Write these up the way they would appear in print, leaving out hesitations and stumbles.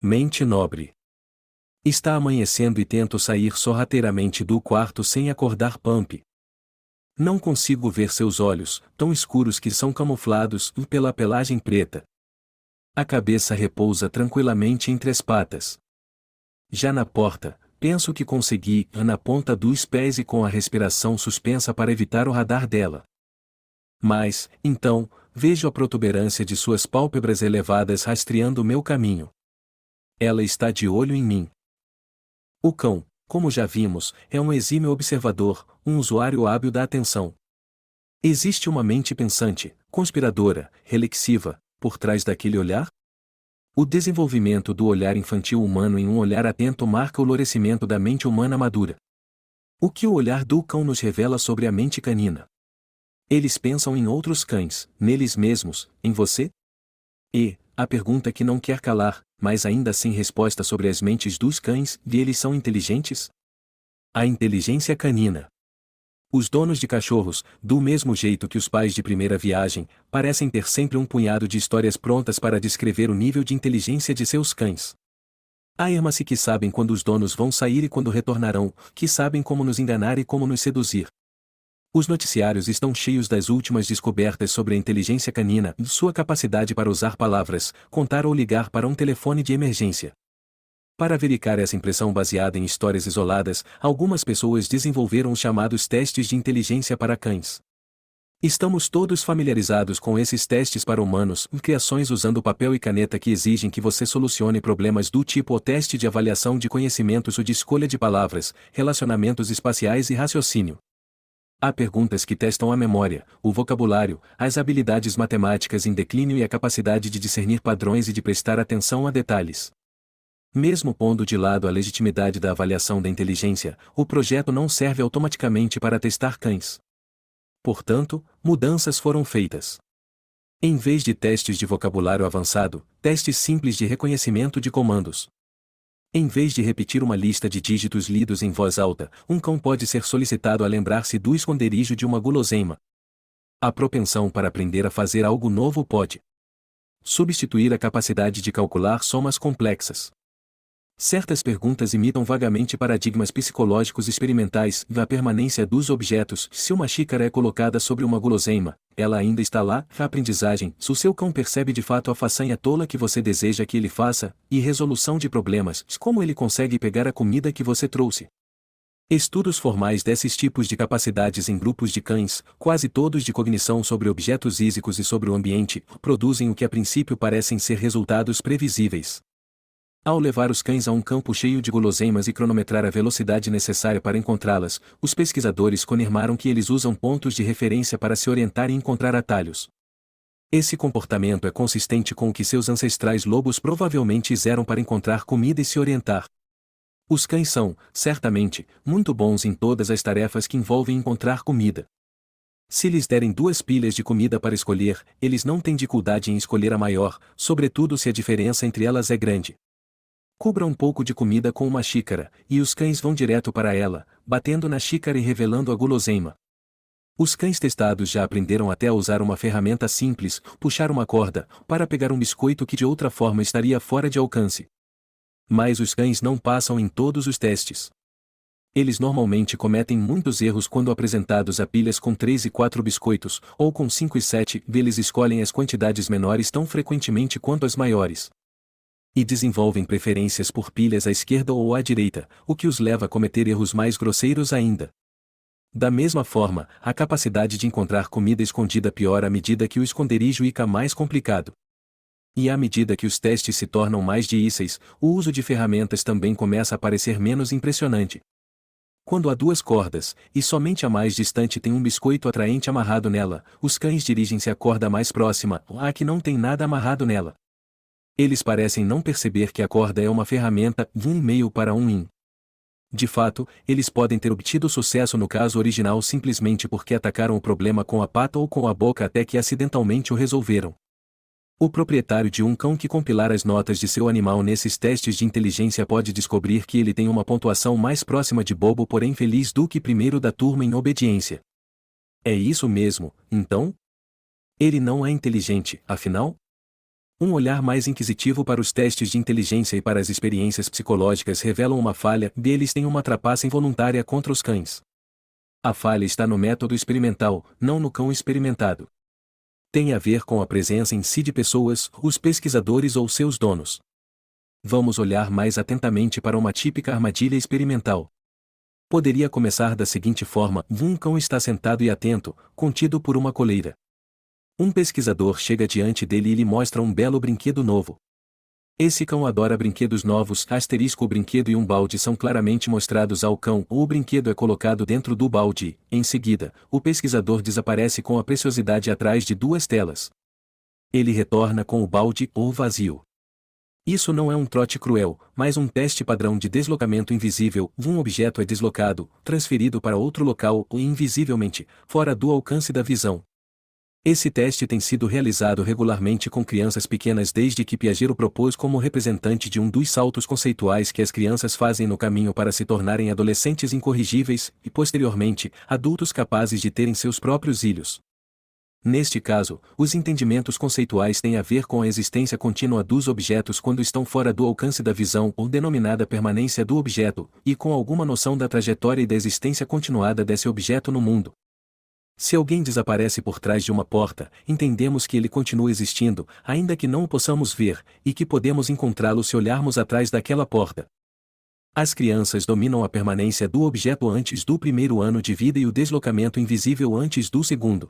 Mente nobre. Está amanhecendo e tento sair sorrateiramente do quarto sem acordar Pump. Não consigo ver seus olhos, tão escuros que são camuflados pela pelagem preta. A cabeça repousa tranquilamente entre as patas. Já na porta, penso que consegui na ponta dos pés e com a respiração suspensa para evitar o radar dela. Mas, então, vejo a protuberância de suas pálpebras elevadas rastreando meu caminho. Ela está de olho em mim. O cão, como já vimos, é um exímio observador, um usuário hábil da atenção. Existe uma mente pensante, conspiradora, reflexiva, por trás daquele olhar? O desenvolvimento do olhar infantil humano em um olhar atento marca o florescimento da mente humana madura. O que o olhar do cão nos revela sobre a mente canina? Eles pensam em outros cães, neles mesmos, em você? E, a pergunta que não quer calar, mas ainda sem resposta sobre as mentes dos cães, e eles são inteligentes? A inteligência canina. Os donos de cachorros, do mesmo jeito que os pais de primeira viagem, parecem ter sempre um punhado de histórias prontas para descrever o nível de inteligência de seus cães. Afirma-se que sabem quando os donos vão sair e quando retornarão, que sabem como nos enganar e como nos seduzir. Os noticiários estão cheios das últimas descobertas sobre a inteligência canina e sua capacidade para usar palavras, contar ou ligar para um telefone de emergência. Para verificar essa impressão baseada em histórias isoladas, algumas pessoas desenvolveram os chamados testes de inteligência para cães. Estamos todos familiarizados com esses testes para humanos, criações usando papel e caneta que exigem que você solucione problemas do tipo o teste de avaliação de conhecimentos ou de escolha de palavras, relacionamentos espaciais e raciocínio. Há perguntas que testam a memória, o vocabulário, as habilidades matemáticas em declínio e a capacidade de discernir padrões e de prestar atenção a detalhes. Mesmo pondo de lado a legitimidade da avaliação da inteligência, o projeto não serve automaticamente para testar cães. Portanto, mudanças foram feitas. Em vez de testes de vocabulário avançado, testes simples de reconhecimento de comandos. Em vez de repetir uma lista de dígitos lidos em voz alta, um cão pode ser solicitado a lembrar-se do esconderijo de uma guloseima. A propensão para aprender a fazer algo novo pode substituir a capacidade de calcular somas complexas. Certas perguntas imitam vagamente paradigmas psicológicos experimentais, a permanência dos objetos. Se uma xícara é colocada sobre uma guloseima, ela ainda está lá. A aprendizagem, se o seu cão percebe de fato a façanha tola que você deseja que ele faça, e resolução de problemas, como ele consegue pegar a comida que você trouxe. Estudos formais desses tipos de capacidades em grupos de cães, quase todos de cognição sobre objetos físicos e sobre o ambiente, produzem o que a princípio parecem ser resultados previsíveis. Ao levar os cães a um campo cheio de guloseimas e cronometrar a velocidade necessária para encontrá-las, os pesquisadores confirmaram que eles usam pontos de referência para se orientar e encontrar atalhos. Esse comportamento é consistente com o que seus ancestrais lobos provavelmente fizeram para encontrar comida e se orientar. Os cães são, certamente, muito bons em todas as tarefas que envolvem encontrar comida. Se lhes derem 2 pilhas de comida para escolher, eles não têm dificuldade em escolher a maior, sobretudo se a diferença entre elas é grande. Cubra um pouco de comida com uma xícara, e os cães vão direto para ela, batendo na xícara e revelando a guloseima. Os cães testados já aprenderam até a usar uma ferramenta simples, puxar uma corda, para pegar um biscoito que de outra forma estaria fora de alcance. Mas os cães não passam em todos os testes. Eles normalmente cometem muitos erros quando apresentados a pilhas com 3 e 4 biscoitos, ou com 5 e 7, eles escolhem as quantidades menores tão frequentemente quanto as maiores. E desenvolvem preferências por pilhas à esquerda ou à direita, o que os leva a cometer erros mais grosseiros ainda. Da mesma forma, a capacidade de encontrar comida escondida piora à medida que o esconderijo fica mais complicado. E à medida que os testes se tornam mais difíceis, o uso de ferramentas também começa a parecer menos impressionante. Quando há 2 cordas, e somente a mais distante tem um biscoito atraente amarrado nela, os cães dirigem-se à corda mais próxima, a que não tem nada amarrado nela. Eles parecem não perceber que a corda é uma ferramenta de 1,5 para 1 in. De fato, eles podem ter obtido sucesso no caso original simplesmente porque atacaram o problema com a pata ou com a boca até que acidentalmente o resolveram. O proprietário de um cão que compilar as notas de seu animal nesses testes de inteligência pode descobrir que ele tem uma pontuação mais próxima de bobo porém feliz do que primeiro da turma em obediência. É isso mesmo, então? Ele não é inteligente, afinal? Um olhar mais inquisitivo para os testes de inteligência e para as experiências psicológicas revelam uma falha deles têm uma trapaça involuntária contra os cães. A falha está no método experimental, não no cão experimentado. Tem a ver com a presença em si de pessoas, os pesquisadores ou seus donos. Vamos olhar mais atentamente para uma típica armadilha experimental. Poderia começar da seguinte forma: um cão está sentado e atento, contido por uma coleira. Um pesquisador chega diante dele e lhe mostra um belo brinquedo novo. Esse cão adora brinquedos novos. O brinquedo e um balde são claramente mostrados ao cão. O brinquedo é colocado dentro do balde. Em seguida, o pesquisador desaparece com a preciosidade atrás de duas telas. Ele retorna com o balde ou vazio. Isso não é um trote cruel, mas um teste padrão de deslocamento invisível. Um objeto é deslocado, transferido para outro local ou invisivelmente, fora do alcance da visão. Esse teste tem sido realizado regularmente com crianças pequenas desde que Piaget o propôs como representante de um dos saltos conceituais que as crianças fazem no caminho para se tornarem adolescentes incorrigíveis e, posteriormente, adultos capazes de terem seus próprios ilhos. Neste caso, os entendimentos conceituais têm a ver com a existência contínua dos objetos quando estão fora do alcance da visão ou denominada permanência do objeto, e com alguma noção da trajetória e da existência continuada desse objeto no mundo. Se alguém desaparece por trás de uma porta, entendemos que ele continua existindo, ainda que não o possamos ver, e que podemos encontrá-lo se olharmos atrás daquela porta. As crianças dominam a permanência do objeto antes do primeiro ano de vida e o deslocamento invisível antes do segundo.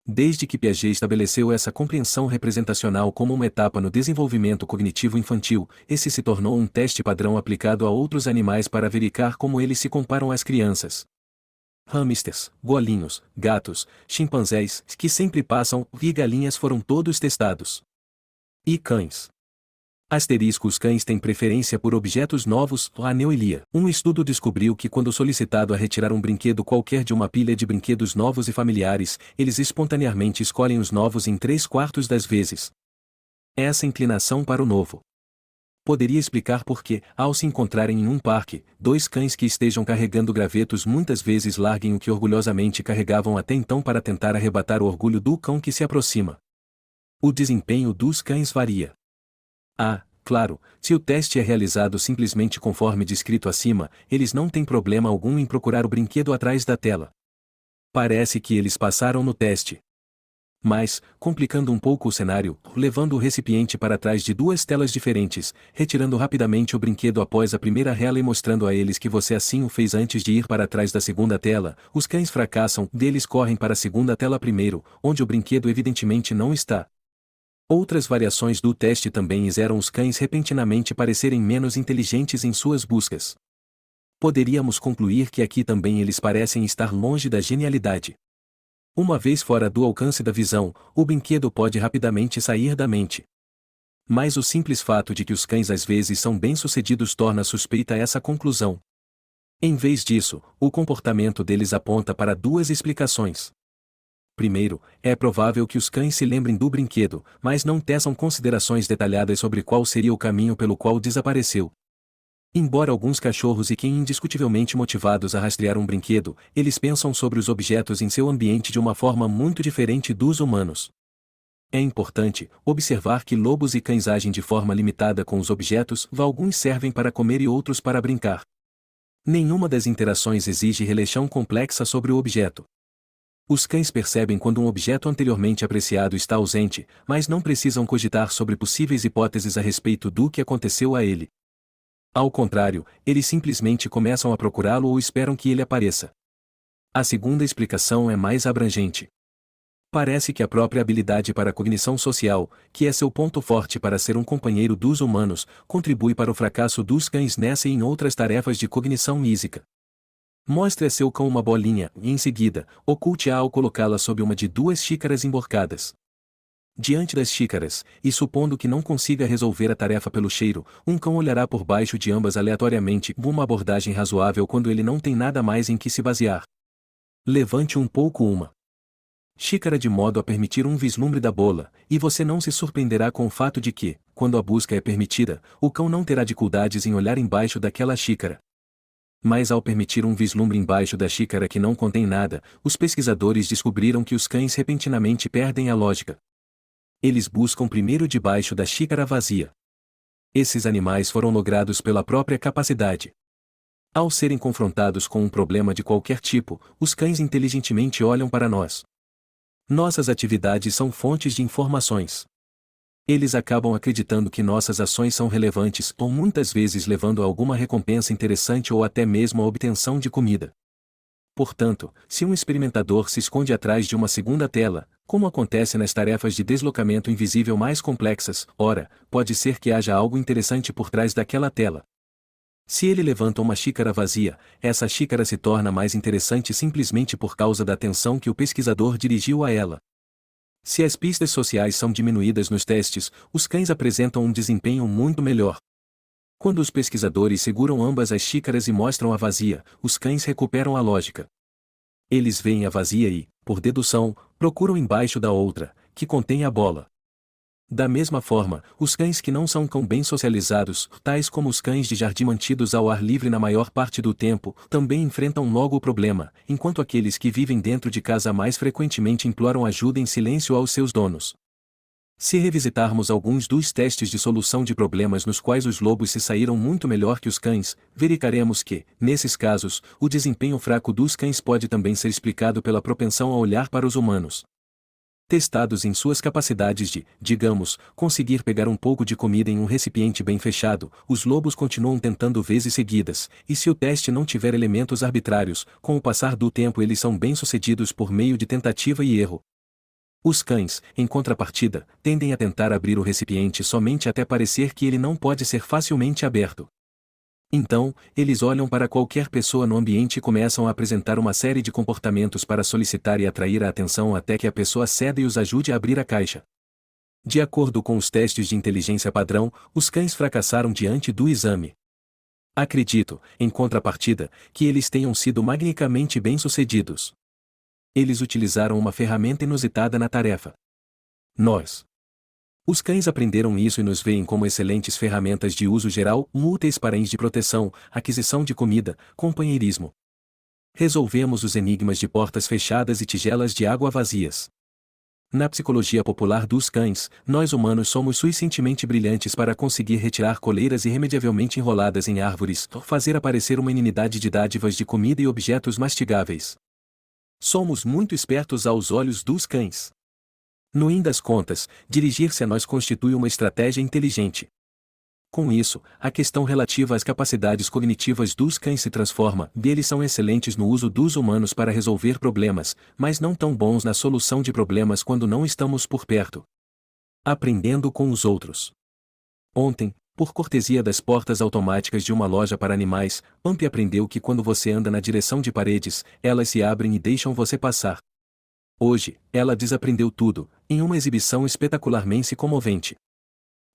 Desde que Piaget estabeleceu essa compreensão representacional como uma etapa no desenvolvimento cognitivo infantil, esse se tornou um teste padrão aplicado a outros animais para verificar como eles se comparam às crianças. Hamsters, golinhos, gatos, chimpanzés, que sempre passam, e galinhas foram todos testados. E cães. Os cães têm preferência por objetos novos, a Neuilia. Um estudo descobriu que quando solicitado a retirar um brinquedo qualquer de uma pilha de brinquedos novos e familiares, eles espontaneamente escolhem os novos em 3/4 das vezes. Essa inclinação para o novo poderia explicar por que, ao se encontrarem em um parque, dois cães que estejam carregando gravetos muitas vezes larguem o que orgulhosamente carregavam até então para tentar arrebatar o orgulho do cão que se aproxima. O desempenho dos cães varia. Claro, se o teste é realizado simplesmente conforme descrito acima, eles não têm problema algum em procurar o brinquedo atrás da tela. Parece que eles passaram no teste. Mas, complicando um pouco o cenário, levando o recipiente para trás de duas telas diferentes, retirando rapidamente o brinquedo após a primeira tela e mostrando a eles que você assim o fez antes de ir para trás da segunda tela, os cães fracassam, deles correm para a segunda tela primeiro, onde o brinquedo evidentemente não está. Outras variações do teste também fizeram os cães repentinamente parecerem menos inteligentes em suas buscas. Poderíamos concluir que aqui também eles parecem estar longe da genialidade. Uma vez fora do alcance da visão, o brinquedo pode rapidamente sair da mente. Mas o simples fato de que os cães às vezes são bem-sucedidos torna suspeita essa conclusão. Em vez disso, o comportamento deles aponta para duas explicações. Primeiro, é provável que os cães se lembrem do brinquedo, mas não teçam considerações detalhadas sobre qual seria o caminho pelo qual desapareceu. Embora alguns cachorros fiquem indiscutivelmente motivados a rastrear um brinquedo, eles pensam sobre os objetos em seu ambiente de uma forma muito diferente dos humanos. É importante observar que lobos e cães agem de forma limitada com os objetos, alguns servem para comer e outros para brincar. Nenhuma das interações exige relação complexa sobre o objeto. Os cães percebem quando um objeto anteriormente apreciado está ausente, mas não precisam cogitar sobre possíveis hipóteses a respeito do que aconteceu a ele. Ao contrário, eles simplesmente começam a procurá-lo ou esperam que ele apareça. A segunda explicação é mais abrangente. Parece que a própria habilidade para a cognição social, que é seu ponto forte para ser um companheiro dos humanos, contribui para o fracasso dos cães nessa e em outras tarefas de cognição física. Mostre a seu cão uma bolinha e, em seguida, oculte-a ao colocá-la sob uma de duas xícaras emborcadas. Diante das xícaras, e supondo que não consiga resolver a tarefa pelo cheiro, um cão olhará por baixo de ambas aleatoriamente, uma abordagem razoável quando ele não tem nada mais em que se basear. Levante um pouco uma xícara de modo a permitir um vislumbre da bola, e você não se surpreenderá com o fato de que, quando a busca é permitida, o cão não terá dificuldades em olhar embaixo daquela xícara. Mas ao permitir um vislumbre embaixo da xícara que não contém nada, os pesquisadores descobriram que os cães repentinamente perdem a lógica. Eles buscam primeiro debaixo da xícara vazia. Esses animais foram logrados pela própria capacidade. Ao serem confrontados com um problema de qualquer tipo, os cães inteligentemente olham para nós. Nossas atividades são fontes de informações. Eles acabam acreditando que nossas ações são relevantes ou muitas vezes levando a alguma recompensa interessante ou até mesmo a obtenção de comida. Portanto, se um experimentador se esconde atrás de uma segunda tela, como acontece nas tarefas de deslocamento invisível mais complexas, ora, pode ser que haja algo interessante por trás daquela tela. Se ele levanta uma xícara vazia, essa xícara se torna mais interessante simplesmente por causa da atenção que o pesquisador dirigiu a ela. Se as pistas sociais são diminuídas nos testes, os cães apresentam um desempenho muito melhor. Quando os pesquisadores seguram ambas as xícaras e mostram a vazia, os cães recuperam a lógica. Eles veem a vazia e, por dedução, procuram embaixo da outra, que contém a bola. Da mesma forma, os cães que não são tão bem socializados, tais como os cães de jardim mantidos ao ar livre na maior parte do tempo, também enfrentam logo o problema, enquanto aqueles que vivem dentro de casa mais frequentemente imploram ajuda em silêncio aos seus donos. Se revisitarmos alguns dos testes de solução de problemas nos quais os lobos se saíram muito melhor que os cães, verificaremos que, nesses casos, o desempenho fraco dos cães pode também ser explicado pela propensão a olhar para os humanos. Testados em suas capacidades de, digamos, conseguir pegar um pouco de comida em um recipiente bem fechado, os lobos continuam tentando vezes seguidas, e se o teste não tiver elementos arbitrários, com o passar do tempo eles são bem-sucedidos por meio de tentativa e erro. Os cães, em contrapartida, tendem a tentar abrir o recipiente somente até parecer que ele não pode ser facilmente aberto. Então, eles olham para qualquer pessoa no ambiente e começam a apresentar uma série de comportamentos para solicitar e atrair a atenção até que a pessoa ceda e os ajude a abrir a caixa. De acordo com os testes de inteligência padrão, os cães fracassaram diante do exame. Acredito, em contrapartida, que eles tenham sido magnicamente bem-sucedidos. Eles utilizaram uma ferramenta inusitada na tarefa. Os cães aprenderam isso e nos veem como excelentes ferramentas de uso geral, úteis para de proteção, aquisição de comida, companheirismo. Resolvemos os enigmas de portas fechadas e tigelas de água vazias. Na psicologia popular dos cães, nós humanos somos suficientemente brilhantes para conseguir retirar coleiras irremediavelmente enroladas em árvores, fazer aparecer uma infinidade de dádivas de comida e objetos mastigáveis. Somos muito espertos aos olhos dos cães. No fim das contas, dirigir-se a nós constitui uma estratégia inteligente. Com isso, a questão relativa às capacidades cognitivas dos cães se transforma, e eles são excelentes no uso dos humanos para resolver problemas, mas não tão bons na solução de problemas quando não estamos por perto. Aprendendo com os outros. Ontem, por cortesia das portas automáticas de uma loja para animais, Pampi aprendeu que quando você anda na direção de paredes, elas se abrem e deixam você passar. Hoje, ela desaprendeu tudo, em uma exibição espetacularmente comovente.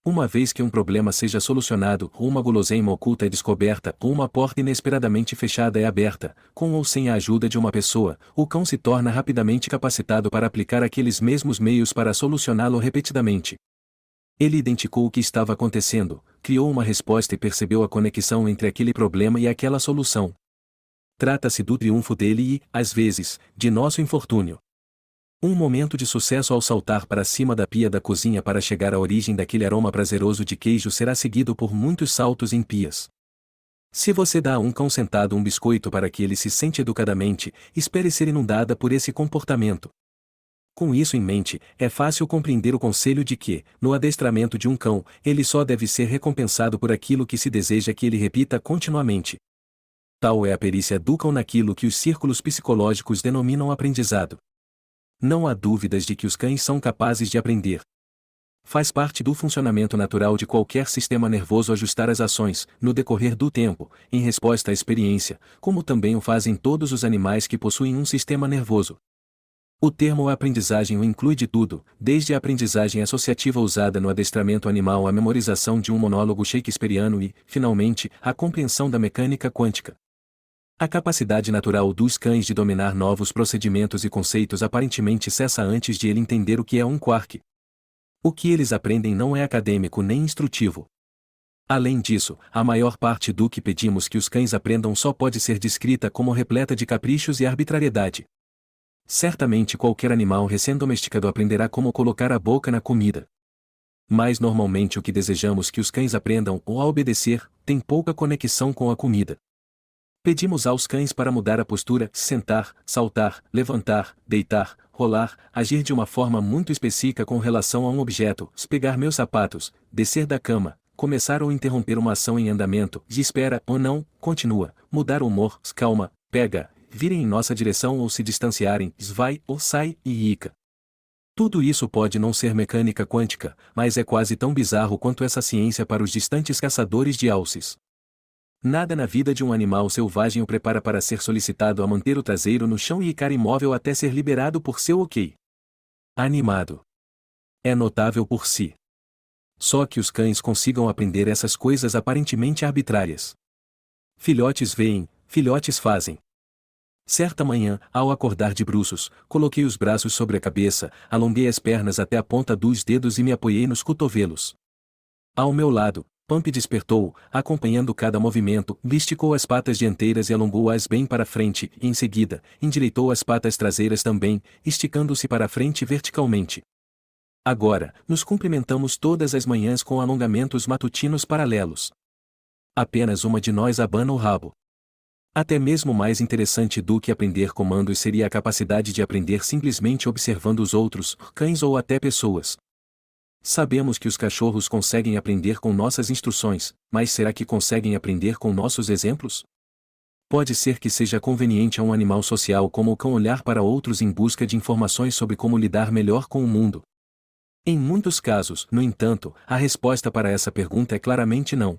Uma vez que um problema seja solucionado, ou uma guloseima oculta é descoberta, ou uma porta inesperadamente fechada é aberta, com ou sem a ajuda de uma pessoa, o cão se torna rapidamente capacitado para aplicar aqueles mesmos meios para solucioná-lo repetidamente. Ele identificou o que estava acontecendo, criou uma resposta e percebeu a conexão entre aquele problema e aquela solução. Trata-se do triunfo dele e, às vezes, de nosso infortúnio. Um momento de sucesso ao saltar para cima da pia da cozinha para chegar à origem daquele aroma prazeroso de queijo será seguido por muitos saltos em pias. Se você dá a um cão sentado um biscoito para que ele se sente educadamente, espere ser inundada por esse comportamento. Com isso em mente, é fácil compreender o conselho de que, no adestramento de um cão, ele só deve ser recompensado por aquilo que se deseja que ele repita continuamente. Tal é a perícia do cão naquilo que os círculos psicológicos denominam aprendizado. Não há dúvidas de que os cães são capazes de aprender. Faz parte do funcionamento natural de qualquer sistema nervoso ajustar as ações, no decorrer do tempo, em resposta à experiência, como também o fazem todos os animais que possuem um sistema nervoso. O termo aprendizagem o inclui de tudo, desde a aprendizagem associativa usada no adestramento animal à memorização de um monólogo shakespeariano e, finalmente, a compreensão da mecânica quântica. A capacidade natural dos cães de dominar novos procedimentos e conceitos aparentemente cessa antes de ele entender o que é um quark. O que eles aprendem não é acadêmico nem instrutivo. Além disso, a maior parte do que pedimos que os cães aprendam só pode ser descrita como repleta de caprichos e arbitrariedade. Certamente qualquer animal recém-domesticado aprenderá como colocar a boca na comida. Mas normalmente o que desejamos que os cães aprendam ou a obedecer, tem pouca conexão com a comida. Pedimos aos cães para mudar a postura, sentar, saltar, levantar, deitar, rolar, agir de uma forma muito específica com relação a um objeto, pegar meus sapatos, descer da cama, começar ou interromper uma ação em andamento, de espera ou não, continua, mudar o humor, calma, pega, virem em nossa direção ou se distanciarem, vai ou sai e ica. Tudo isso pode não ser mecânica quântica, mas é quase tão bizarro quanto essa ciência para os distantes caçadores de alces. Nada na vida de um animal selvagem o prepara para ser solicitado a manter o traseiro no chão e ficar imóvel até ser liberado por seu ok. Animado. É notável por si. Só que os cães consigam aprender essas coisas aparentemente arbitrárias. Filhotes veem, filhotes fazem. Certa manhã, ao acordar de bruços, coloquei os braços sobre a cabeça, alonguei as pernas até a ponta dos dedos e me apoiei nos cotovelos. Ao meu lado, Pump despertou, acompanhando cada movimento, esticou as patas dianteiras e alongou-as bem para frente, e em seguida, endireitou as patas traseiras também, esticando-se para frente verticalmente. Agora, nos cumprimentamos todas as manhãs com alongamentos matutinos paralelos. Apenas uma de nós abana o rabo. Até mesmo mais interessante do que aprender comandos seria a capacidade de aprender simplesmente observando os outros, cães ou até pessoas. Sabemos que os cachorros conseguem aprender com nossas instruções, mas será que conseguem aprender com nossos exemplos? Pode ser que seja conveniente a um animal social como o cão olhar para outros em busca de informações sobre como lidar melhor com o mundo. Em muitos casos, no entanto, a resposta para essa pergunta é claramente não.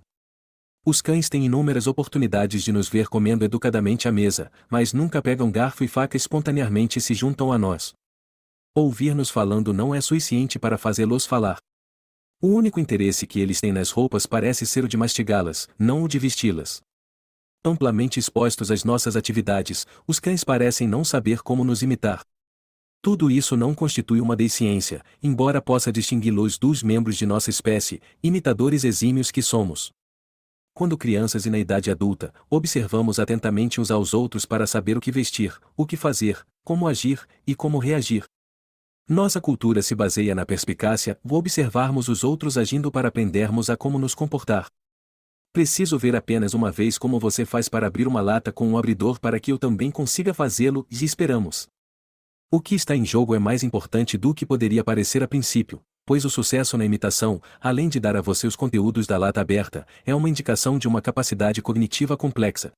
Os cães têm inúmeras oportunidades de nos ver comendo educadamente à mesa, mas nunca pegam garfo e faca espontaneamente e se juntam a nós. Ouvir-nos falando não é suficiente para fazê-los falar. O único interesse que eles têm nas roupas parece ser o de mastigá-las, não o de vesti-las. Amplamente expostos às nossas atividades, os cães parecem não saber como nos imitar. Tudo isso não constitui uma deficiência, embora possa distingui-los dos membros de nossa espécie, imitadores exímios que somos. Quando crianças e na idade adulta, observamos atentamente uns aos outros para saber o que vestir, o que fazer, como agir e como reagir. Nossa cultura se baseia na perspicácia, o observarmos os outros agindo para aprendermos a como nos comportar. Preciso ver apenas uma vez como você faz para abrir uma lata com um abridor para que eu também consiga fazê-lo, e esperamos. O que está em jogo é mais importante do que poderia parecer a princípio, pois o sucesso na imitação, além de dar a você os conteúdos da lata aberta, é uma indicação de uma capacidade cognitiva complexa.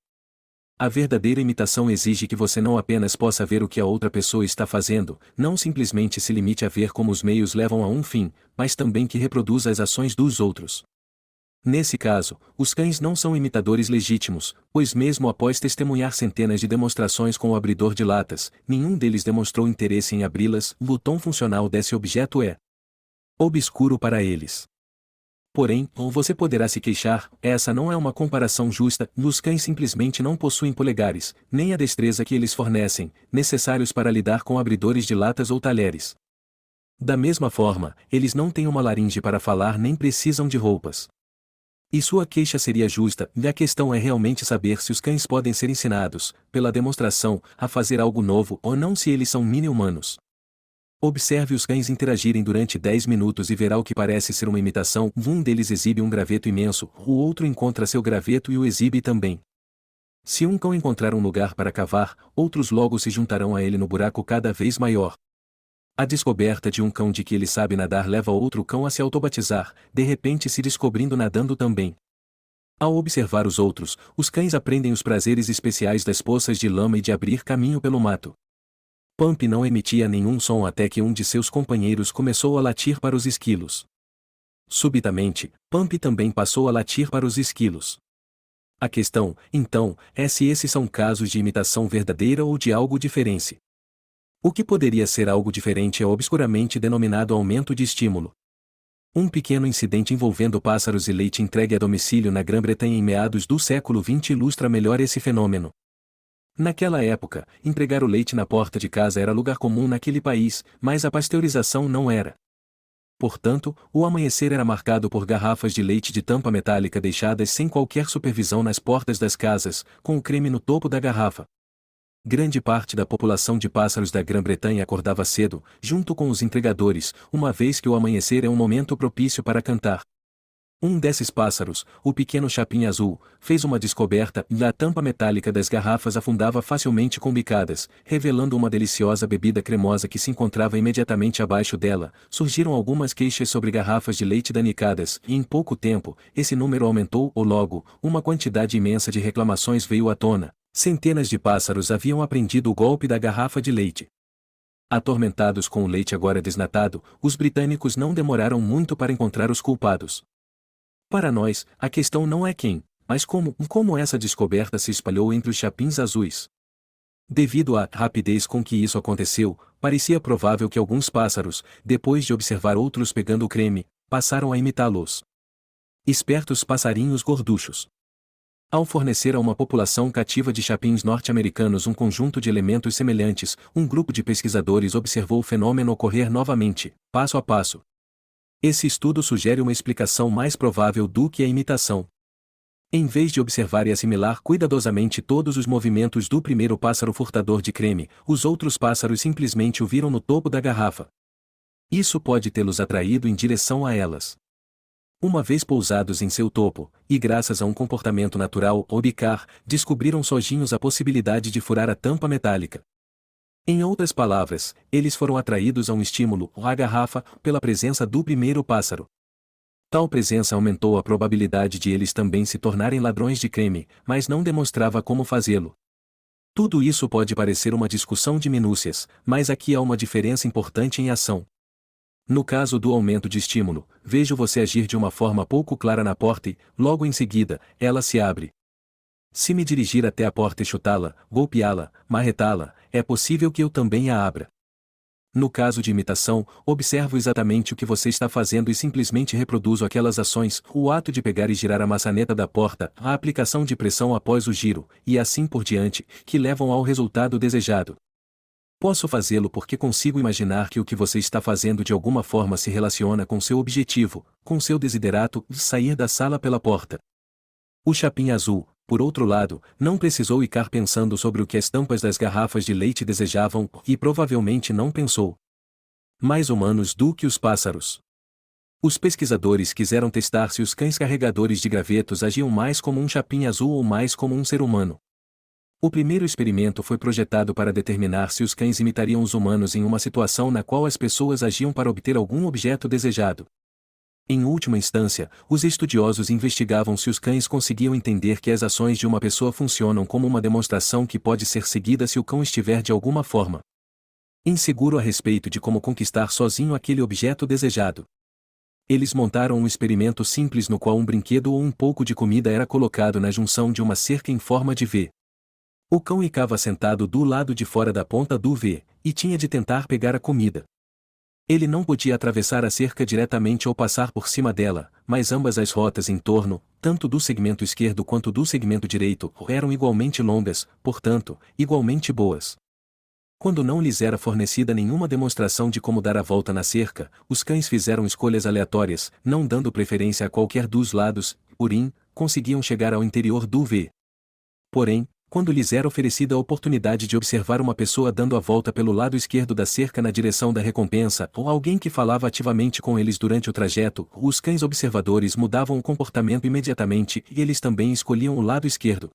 A verdadeira imitação exige que você não apenas possa ver o que a outra pessoa está fazendo, não simplesmente se limite a ver como os meios levam a um fim, mas também que reproduza as ações dos outros. Nesse caso, os cães não são imitadores legítimos, pois mesmo após testemunhar centenas de demonstrações com o abridor de latas, nenhum deles demonstrou interesse em abri-las. O tom funcional desse objeto é obscuro para eles. Porém, você poderá se queixar, essa não é uma comparação justa, os cães simplesmente não possuem polegares, nem a destreza que eles fornecem, necessários para lidar com abridores de latas ou talheres. Da mesma forma, eles não têm uma laringe para falar nem precisam de roupas. E sua queixa seria justa, e a questão é realmente saber se os cães podem ser ensinados, pela demonstração, a fazer algo novo ou não se eles são mini-humanos. Observe os cães interagirem durante 10 minutos e verá o que parece ser uma imitação. Um deles exibe um graveto imenso, o outro encontra seu graveto e o exibe também. Se um cão encontrar um lugar para cavar, outros logo se juntarão a ele no buraco cada vez maior. A descoberta de um cão de que ele sabe nadar leva outro cão a se autobatizar, de repente se descobrindo nadando também. Ao observar os outros, os cães aprendem os prazeres especiais das poças de lama e de abrir caminho pelo mato. Pump não emitia nenhum som até que um de seus companheiros começou a latir para os esquilos. Subitamente, Pump também passou a latir para os esquilos. A questão, então, é se esses são casos de imitação verdadeira ou de algo diferente. O que poderia ser algo diferente é obscuramente denominado aumento de estímulo. Um pequeno incidente envolvendo pássaros e leite entregue a domicílio na Grã-Bretanha em meados do século XX ilustra melhor esse fenômeno. Naquela época, entregar o leite na porta de casa era lugar comum naquele país, mas a pasteurização não era. Portanto, o amanhecer era marcado por garrafas de leite de tampa metálica deixadas sem qualquer supervisão nas portas das casas, com o creme no topo da garrafa. Grande parte da população de pássaros da Grã-Bretanha acordava cedo, junto com os entregadores, uma vez que o amanhecer é um momento propício para cantar. Um desses pássaros, o pequeno chapim azul, fez uma descoberta e a tampa metálica das garrafas afundava facilmente com bicadas, revelando uma deliciosa bebida cremosa que se encontrava imediatamente abaixo dela. Surgiram algumas queixas sobre garrafas de leite danificadas, e em pouco tempo, esse número aumentou ou logo, uma quantidade imensa de reclamações veio à tona. Centenas de pássaros haviam aprendido o golpe da garrafa de leite. Atormentados com o leite agora desnatado, os britânicos não demoraram muito para encontrar os culpados. Para nós, a questão não é quem, mas como essa descoberta se espalhou entre os chapins azuis. Devido à rapidez com que isso aconteceu, parecia provável que alguns pássaros, depois de observar outros pegando o creme, passaram a imitá-los. Espertos passarinhos gorduchos. Ao fornecer a uma população cativa de chapins norte-americanos um conjunto de elementos semelhantes, um grupo de pesquisadores observou o fenômeno ocorrer novamente, passo a passo. Esse estudo sugere uma explicação mais provável do que a imitação. Em vez de observar e assimilar cuidadosamente todos os movimentos do primeiro pássaro furtador de creme, os outros pássaros simplesmente o viram no topo da garrafa. Isso pode tê-los atraído em direção a elas. Uma vez pousados em seu topo, e graças a um comportamento natural ou bicar, descobriram sozinhos a possibilidade de furar a tampa metálica. Em outras palavras, eles foram atraídos a um estímulo, a garrafa, pela presença do primeiro pássaro. Tal presença aumentou a probabilidade de eles também se tornarem ladrões de creme, mas não demonstrava como fazê-lo. Tudo isso pode parecer uma discussão de minúcias, mas aqui há uma diferença importante em ação. No caso do aumento de estímulo, vejo você agir de uma forma pouco clara na porta e, logo em seguida, ela se abre. Se me dirigir até a porta e chutá-la, golpeá-la, marretá-la, é possível que eu também a abra. No caso de imitação, observo exatamente o que você está fazendo e simplesmente reproduzo aquelas ações, o ato de pegar e girar a maçaneta da porta, a aplicação de pressão após o giro, e assim por diante, que levam ao resultado desejado. Posso fazê-lo porque consigo imaginar que o que você está fazendo de alguma forma se relaciona com seu objetivo, com seu desiderato de sair da sala pela porta. O chapim azul, por outro lado, não precisou ficar pensando sobre o que as tampas das garrafas de leite desejavam, e provavelmente não pensou. Mais humanos do que os pássaros. Os pesquisadores quiseram testar se os cães carregadores de gravetos agiam mais como um chapim azul ou mais como um ser humano. O primeiro experimento foi projetado para determinar se os cães imitariam os humanos em uma situação na qual as pessoas agiam para obter algum objeto desejado. Em última instância, os estudiosos investigavam se os cães conseguiam entender que as ações de uma pessoa funcionam como uma demonstração que pode ser seguida se o cão estiver de alguma forma inseguro a respeito de como conquistar sozinho aquele objeto desejado. Eles montaram um experimento simples no qual um brinquedo ou um pouco de comida era colocado na junção de uma cerca em forma de V. O cão ficava sentado do lado de fora da ponta do V, e tinha de tentar pegar a comida. Ele não podia atravessar a cerca diretamente ou passar por cima dela, mas ambas as rotas em torno, tanto do segmento esquerdo quanto do segmento direito, eram igualmente longas, portanto, igualmente boas. Quando não lhes era fornecida nenhuma demonstração de como dar a volta na cerca, os cães fizeram escolhas aleatórias, não dando preferência a qualquer dos lados, conseguiam chegar ao interior do V. Porém, quando lhes era oferecida a oportunidade de observar uma pessoa dando a volta pelo lado esquerdo da cerca na direção da recompensa, ou alguém que falava ativamente com eles durante o trajeto, os cães observadores mudavam o comportamento imediatamente e eles também escolhiam o lado esquerdo.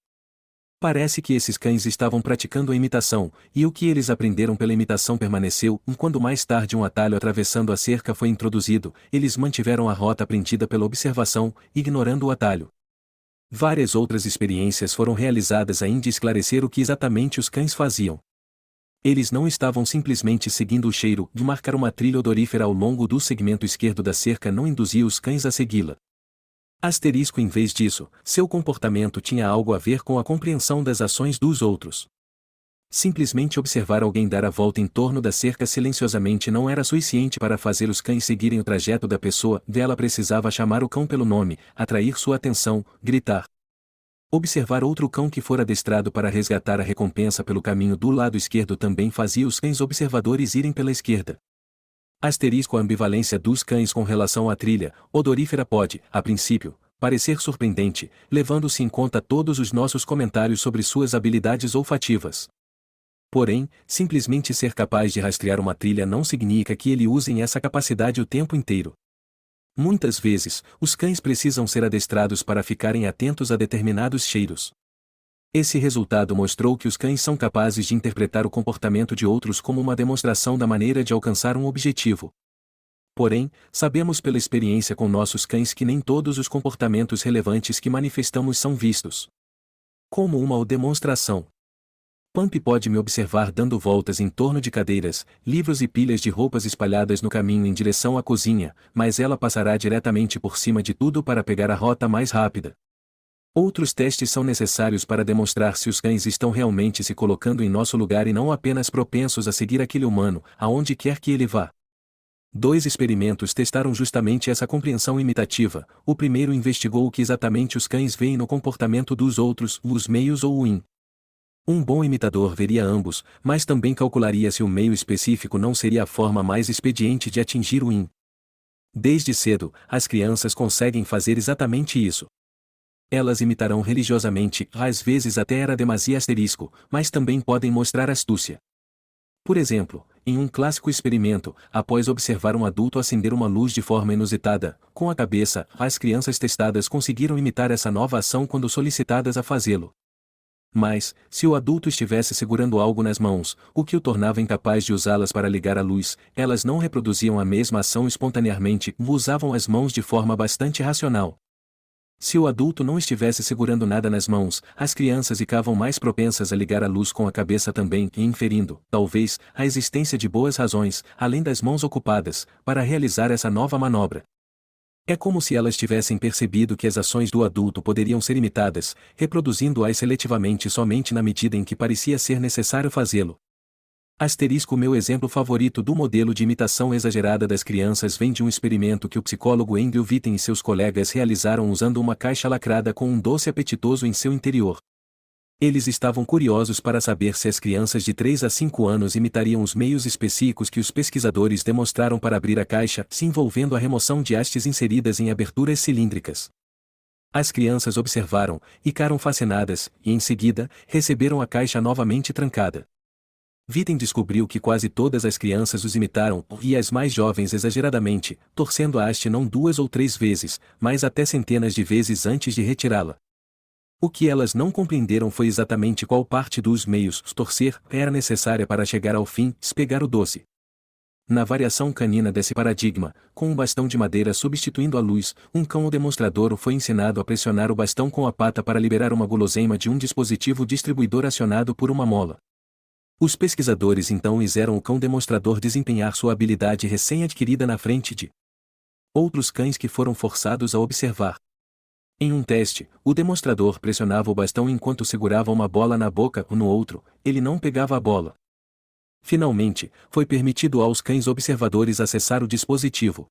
Parece que esses cães estavam praticando a imitação, e o que eles aprenderam pela imitação permaneceu, e quando mais tarde um atalho atravessando a cerca foi introduzido, eles mantiveram a rota aprendida pela observação, ignorando o atalho. Várias outras experiências foram realizadas a fim de esclarecer o que exatamente os cães faziam. Eles não estavam simplesmente seguindo o cheiro, de marcar uma trilha odorífera ao longo do segmento esquerdo da cerca não induzia os cães a segui-la. Em vez disso, seu comportamento tinha algo a ver com a compreensão das ações dos outros. Simplesmente observar alguém dar a volta em torno da cerca silenciosamente não era suficiente para fazer os cães seguirem o trajeto da pessoa, ela precisava chamar o cão pelo nome, atrair sua atenção, gritar. Observar outro cão que fora adestrado para resgatar a recompensa pelo caminho do lado esquerdo também fazia os cães observadores irem pela esquerda. A ambivalência dos cães com relação à trilha odorífera pode, a princípio, parecer surpreendente, levando-se em conta todos os nossos comentários sobre suas habilidades olfativas. Porém, simplesmente ser capaz de rastrear uma trilha não significa que ele usem essa capacidade o tempo inteiro. Muitas vezes, os cães precisam ser adestrados para ficarem atentos a determinados cheiros. Esse resultado mostrou que os cães são capazes de interpretar o comportamento de outros como uma demonstração da maneira de alcançar um objetivo. Porém, sabemos pela experiência com nossos cães que nem todos os comportamentos relevantes que manifestamos são vistos como uma demonstração. Pump pode me observar dando voltas em torno de cadeiras, livros e pilhas de roupas espalhadas no caminho em direção à cozinha, mas ela passará diretamente por cima de tudo para pegar a rota mais rápida. Outros testes são necessários para demonstrar se os cães estão realmente se colocando em nosso lugar e não apenas propensos a seguir aquele humano, aonde quer que ele vá. 2 experimentos testaram justamente essa compreensão imitativa. O primeiro investigou o que exatamente os cães veem no comportamento dos outros, os meios ou o in. Um bom imitador veria ambos, mas também calcularia se o meio específico não seria a forma mais expediente de atingir o in. Desde cedo, as crianças conseguem fazer exatamente isso. Elas imitarão religiosamente, às vezes até era demasia asterisco, mas também podem mostrar astúcia. Por exemplo, em um clássico experimento, após observar um adulto acender uma luz de forma inusitada, com a cabeça, as crianças testadas conseguiram imitar essa nova ação quando solicitadas a fazê-lo. Mas, se o adulto estivesse segurando algo nas mãos, o que o tornava incapaz de usá-las para ligar a luz, elas não reproduziam a mesma ação espontaneamente, usavam as mãos de forma bastante racional. Se o adulto não estivesse segurando nada nas mãos, as crianças ficavam mais propensas a ligar a luz com a cabeça também e inferindo, talvez, a existência de boas razões, além das mãos ocupadas, para realizar essa nova manobra. É como se elas tivessem percebido que as ações do adulto poderiam ser imitadas, reproduzindo-as seletivamente somente na medida em que parecia ser necessário fazê-lo. Meu exemplo favorito do modelo de imitação exagerada das crianças vem de um experimento que o psicólogo Andrew Witten e seus colegas realizaram usando uma caixa lacrada com um doce apetitoso em seu interior. Eles estavam curiosos para saber se as crianças de 3 a 5 anos imitariam os meios específicos que os pesquisadores demonstraram para abrir a caixa, se envolvendo a remoção de hastes inseridas em aberturas cilíndricas. As crianças observaram, ficaram fascinadas, e em seguida, receberam a caixa novamente trancada. Witten descobriu que quase todas as crianças os imitaram, e as mais jovens exageradamente, torcendo a haste não 2 ou 3 vezes, mas até centenas de vezes antes de retirá-la. O que elas não compreenderam foi exatamente qual parte dos meios torcer era necessária para chegar ao fim, pegar o doce. Na variação canina desse paradigma, com um bastão de madeira substituindo a luz, um cão demonstrador foi ensinado a pressionar o bastão com a pata para liberar uma guloseima de um dispositivo distribuidor acionado por uma mola. Os pesquisadores então fizeram o cão demonstrador desempenhar sua habilidade recém-adquirida na frente de outros cães que foram forçados a observar. Em um teste, o demonstrador pressionava o bastão enquanto segurava uma bola na boca, no outro, ele não pegava a bola. Finalmente, foi permitido aos cães observadores acessar o dispositivo.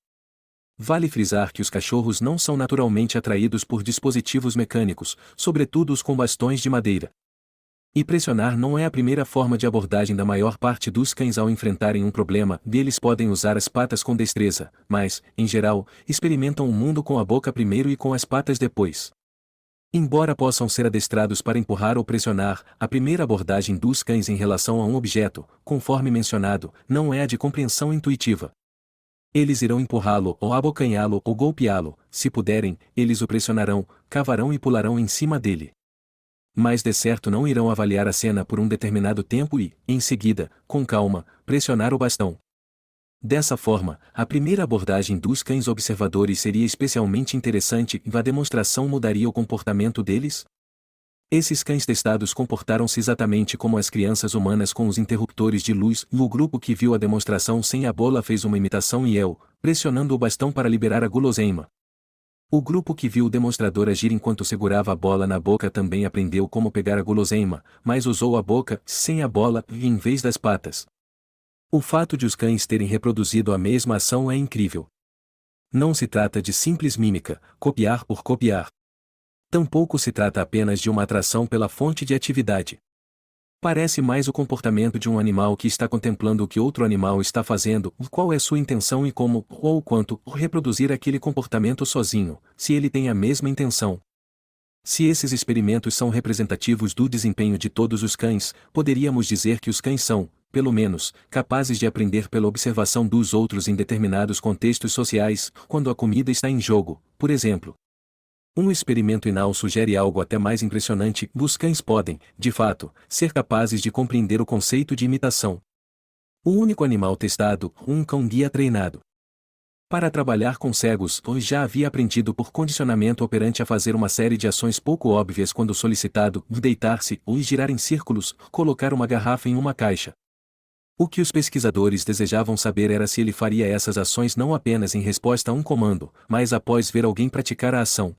Vale frisar que os cachorros não são naturalmente atraídos por dispositivos mecânicos, sobretudo os com bastões de madeira. E pressionar não é a primeira forma de abordagem da maior parte dos cães ao enfrentarem um problema, eles podem usar as patas com destreza, mas, em geral, experimentam o mundo com a boca primeiro e com as patas depois. Embora possam ser adestrados para empurrar ou pressionar, a primeira abordagem dos cães em relação a um objeto, conforme mencionado, não é a de compreensão intuitiva. Eles irão empurrá-lo ou abocanhá-lo ou golpeá-lo, se puderem, eles o pressionarão, cavarão e pularão em cima dele. Mas de certo não irão avaliar a cena por um determinado tempo e, em seguida, com calma, pressionar o bastão. Dessa forma, a primeira abordagem dos cães observadores seria especialmente interessante e a demonstração mudaria o comportamento deles? Esses cães testados comportaram-se exatamente como as crianças humanas com os interruptores de luz. O grupo que viu a demonstração sem a bola fez uma imitação e pressionando o bastão para liberar a guloseima. O grupo que viu o demonstrador agir enquanto segurava a bola na boca também aprendeu como pegar a guloseima, mas usou a boca, sem a bola, em vez das patas. O fato de os cães terem reproduzido a mesma ação é incrível. Não se trata de simples mímica, copiar por copiar. Tampouco se trata apenas de uma atração pela fonte de atividade. Parece mais o comportamento de um animal que está contemplando o que outro animal está fazendo, qual é sua intenção e como, ou quanto, reproduzir aquele comportamento sozinho, se ele tem a mesma intenção. Se esses experimentos são representativos do desempenho de todos os cães, poderíamos dizer que os cães são, pelo menos, capazes de aprender pela observação dos outros em determinados contextos sociais, quando a comida está em jogo, por exemplo. Um experimento inal sugere algo até mais impressionante: os cães podem, de fato, ser capazes de compreender o conceito de imitação. O único animal testado, um cão-guia treinado para trabalhar com cegos, já havia aprendido por condicionamento operante a fazer uma série de ações pouco óbvias quando solicitado: deitar-se, ou girar em círculos, colocar uma garrafa em uma caixa. O que os pesquisadores desejavam saber era se ele faria essas ações não apenas em resposta a um comando, mas após ver alguém praticar a ação.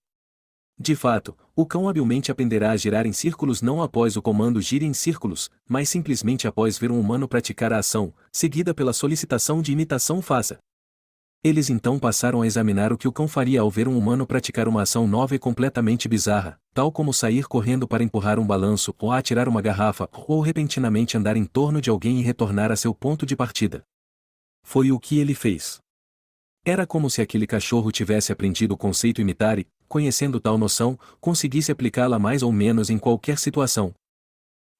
De fato, o cão habilmente aprenderá a girar em círculos não após o comando gire em círculos, mas simplesmente após ver um humano praticar a ação, seguida pela solicitação de imitação faça. Eles então passaram a examinar o que o cão faria ao ver um humano praticar uma ação nova e completamente bizarra, tal como sair correndo para empurrar um balanço, ou atirar uma garrafa, ou repentinamente andar em torno de alguém e retornar a seu ponto de partida. Foi o que ele fez. Era como se aquele cachorro tivesse aprendido o conceito imitar e, conhecendo tal noção, conseguisse aplicá-la mais ou menos em qualquer situação.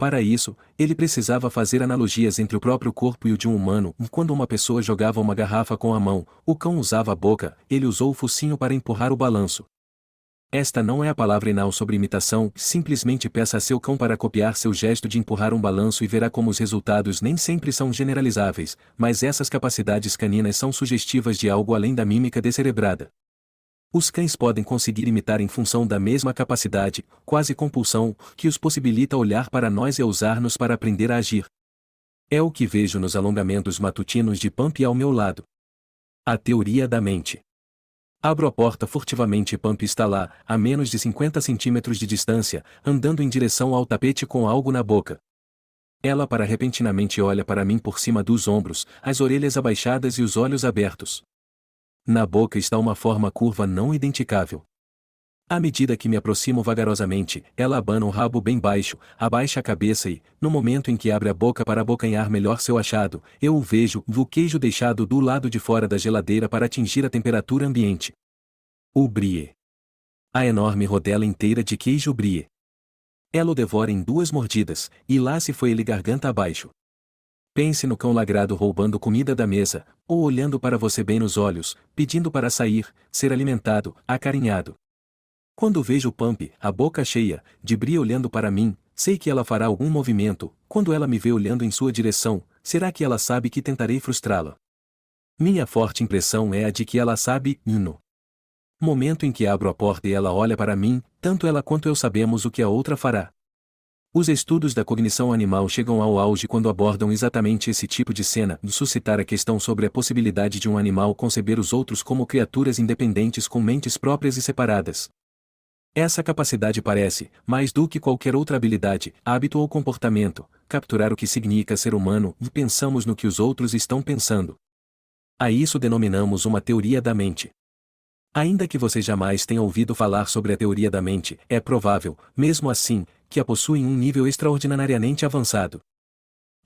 Para isso, ele precisava fazer analogias entre o próprio corpo e o de um humano. Quando uma pessoa jogava uma garrafa com a mão, o cão usava a boca, ele usou o focinho para empurrar o balanço. Esta não é a palavra inal sobre imitação, simplesmente peça a seu cão para copiar seu gesto de empurrar um balanço e verá como os resultados nem sempre são generalizáveis, mas essas capacidades caninas são sugestivas de algo além da mímica descerebrada. Os cães podem conseguir imitar em função da mesma capacidade, quase compulsão, que os possibilita olhar para nós e usar-nos para aprender a agir. É o que vejo nos alongamentos matutinos de Pump ao meu lado. A teoria da mente. Abro a porta furtivamente e Pump está lá, a menos de 50 centímetros de distância, andando em direção ao tapete com algo na boca. Ela repentinamente olha para mim por cima dos ombros, as orelhas abaixadas e os olhos abertos. Na boca está uma forma curva não identificável. À medida que me aproximo vagarosamente, ela abana o rabo bem baixo, abaixa a cabeça e, no momento em que abre a boca para abocanhar melhor seu achado, eu o vejo, o queijo deixado do lado de fora da geladeira para atingir a temperatura ambiente. O brie. A enorme rodela inteira de queijo brie. Ela o devora em 2 mordidas, e lá se foi ele garganta abaixo. Pense no cão lagrado roubando comida da mesa, ou olhando para você bem nos olhos, pedindo para sair, ser alimentado, acarinhado. Quando vejo Pump, a boca cheia, de brie olhando para mim, sei que ela fará algum movimento. Quando ela me vê olhando em sua direção, será que ela sabe que tentarei frustrá-la? Minha forte impressão é a de que ela sabe, no momento em que abro a porta e ela olha para mim, tanto ela quanto eu sabemos o que a outra fará. Os estudos da cognição animal chegam ao auge quando abordam exatamente esse tipo de cena, suscitar a questão sobre a possibilidade de um animal conceber os outros como criaturas independentes com mentes próprias e separadas. Essa capacidade parece, mais do que qualquer outra habilidade, hábito ou comportamento, capturar o que significa ser humano e pensamos no que os outros estão pensando. A isso denominamos uma teoria da mente. Ainda que você jamais tenha ouvido falar sobre a teoria da mente, é provável, mesmo assim, que a possui em um nível extraordinariamente avançado.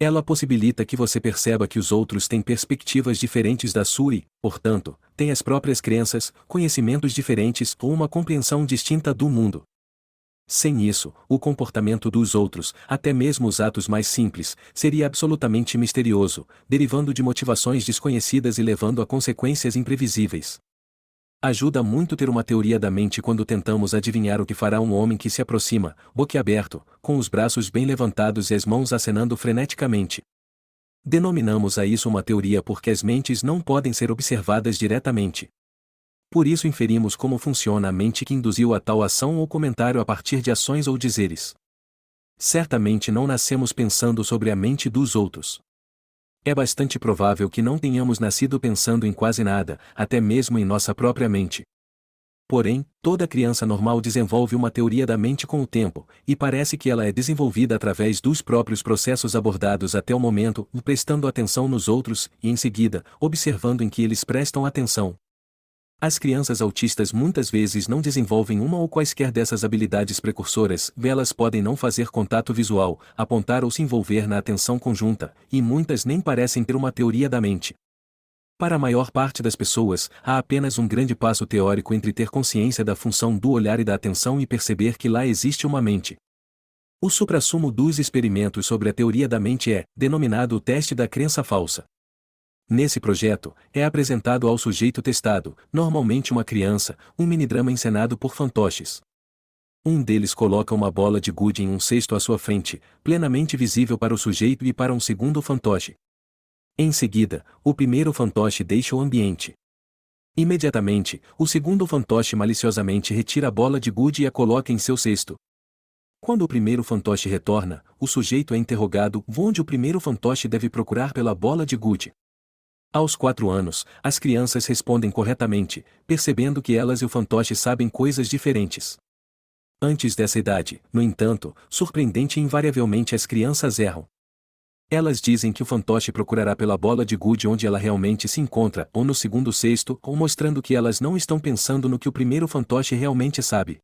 Ela possibilita que você perceba que os outros têm perspectivas diferentes da sua e, portanto, têm as próprias crenças, conhecimentos diferentes ou uma compreensão distinta do mundo. Sem isso, o comportamento dos outros, até mesmo os atos mais simples, seria absolutamente misterioso, derivando de motivações desconhecidas e levando a consequências imprevisíveis. Ajuda muito ter uma teoria da mente quando tentamos adivinhar o que fará um homem que se aproxima, boquiaberto, com os braços bem levantados e as mãos acenando freneticamente. Denominamos a isso uma teoria porque as mentes não podem ser observadas diretamente. Por isso inferimos como funciona a mente que induziu a tal ação ou comentário a partir de ações ou dizeres. Certamente não nascemos pensando sobre a mente dos outros. É bastante provável que não tenhamos nascido pensando em quase nada, até mesmo em nossa própria mente. Porém, toda criança normal desenvolve uma teoria da mente com o tempo, e parece que ela é desenvolvida através dos próprios processos abordados até o momento, prestando atenção nos outros, e em seguida, observando em que eles prestam atenção. As crianças autistas muitas vezes não desenvolvem uma ou quaisquer dessas habilidades precursoras, elas podem não fazer contato visual, apontar ou se envolver na atenção conjunta, e muitas nem parecem ter uma teoria da mente. Para a maior parte das pessoas, há apenas um grande passo teórico entre ter consciência da função do olhar e da atenção e perceber que lá existe uma mente. O suprassumo dos experimentos sobre a teoria da mente é, denominado o teste da crença falsa. Nesse projeto, é apresentado ao sujeito testado, normalmente uma criança, um minidrama encenado por fantoches. Um deles coloca uma bola de gude em um cesto à sua frente, plenamente visível para o sujeito e para um segundo fantoche. Em seguida, o primeiro fantoche deixa o ambiente. Imediatamente, o segundo fantoche maliciosamente retira a bola de gude e a coloca em seu cesto. Quando o primeiro fantoche retorna, o sujeito é interrogado onde o primeiro fantoche deve procurar pela bola de gude. Aos 4 anos, as crianças respondem corretamente, percebendo que elas e o fantoche sabem coisas diferentes. Antes dessa idade, no entanto, surpreendente e invariavelmente as crianças erram. Elas dizem que o fantoche procurará pela bola de gude onde ela realmente se encontra, ou no segundo cesto, ou mostrando que elas não estão pensando no que o primeiro fantoche realmente sabe.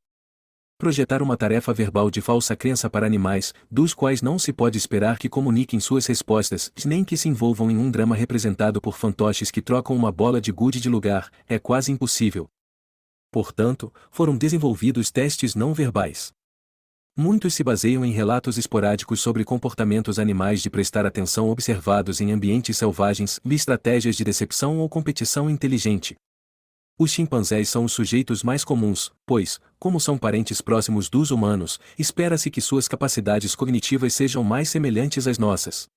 Projetar uma tarefa verbal de falsa crença para animais, dos quais não se pode esperar que comuniquem suas respostas, nem que se envolvam em um drama representado por fantoches que trocam uma bola de gude de lugar, é quase impossível. Portanto, foram desenvolvidos testes não verbais. Muitos se baseiam em relatos esporádicos sobre comportamentos animais de prestar atenção observados em ambientes selvagens e estratégias de decepção ou competição inteligente. Os chimpanzés são os sujeitos mais comuns, pois, como são parentes próximos dos humanos, espera-se que suas capacidades cognitivas sejam mais semelhantes às nossas.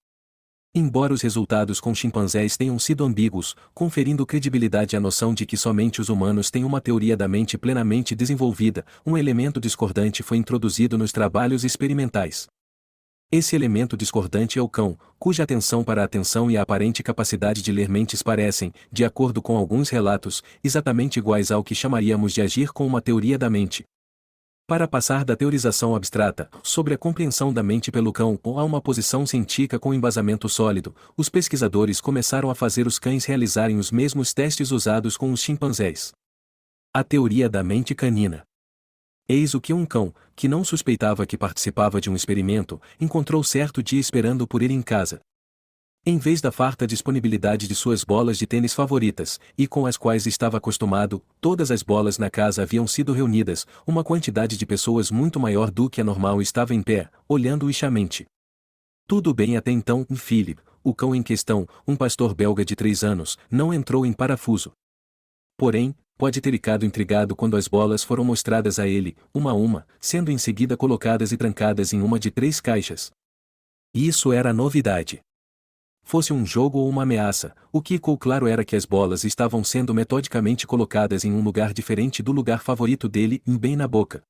Embora os resultados com chimpanzés tenham sido ambíguos, conferindo credibilidade à noção de que somente os humanos têm uma teoria da mente plenamente desenvolvida, um elemento discordante foi introduzido nos trabalhos experimentais. Esse elemento discordante é o cão, cuja atenção para a atenção e a aparente capacidade de ler mentes parecem, de acordo com alguns relatos, exatamente iguais ao que chamaríamos de agir com uma teoria da mente. Para passar da teorização abstrata, sobre a compreensão da mente pelo cão ou a uma posição científica com embasamento sólido, os pesquisadores começaram a fazer os cães realizarem os mesmos testes usados com os chimpanzés. A teoria da mente canina. Eis o que um cão, que não suspeitava que participava de um experimento, encontrou certo dia esperando por ele em casa. Em vez da farta disponibilidade de suas bolas de tênis favoritas, e com as quais estava acostumado, todas as bolas na casa haviam sido reunidas, uma quantidade de pessoas muito maior do que a normal estava em pé, olhando ixamente. Tudo bem até então, Philip, o cão em questão, um pastor belga de 3 anos, não entrou em parafuso. Porém, pode ter ficado intrigado quando as bolas foram mostradas a ele, uma a uma, sendo em seguida colocadas e trancadas em uma de 3 caixas. Isso era novidade. Fosse um jogo ou uma ameaça, o que ficou claro era que as bolas estavam sendo metodicamente colocadas em um lugar diferente do lugar favorito dele, bem na boca.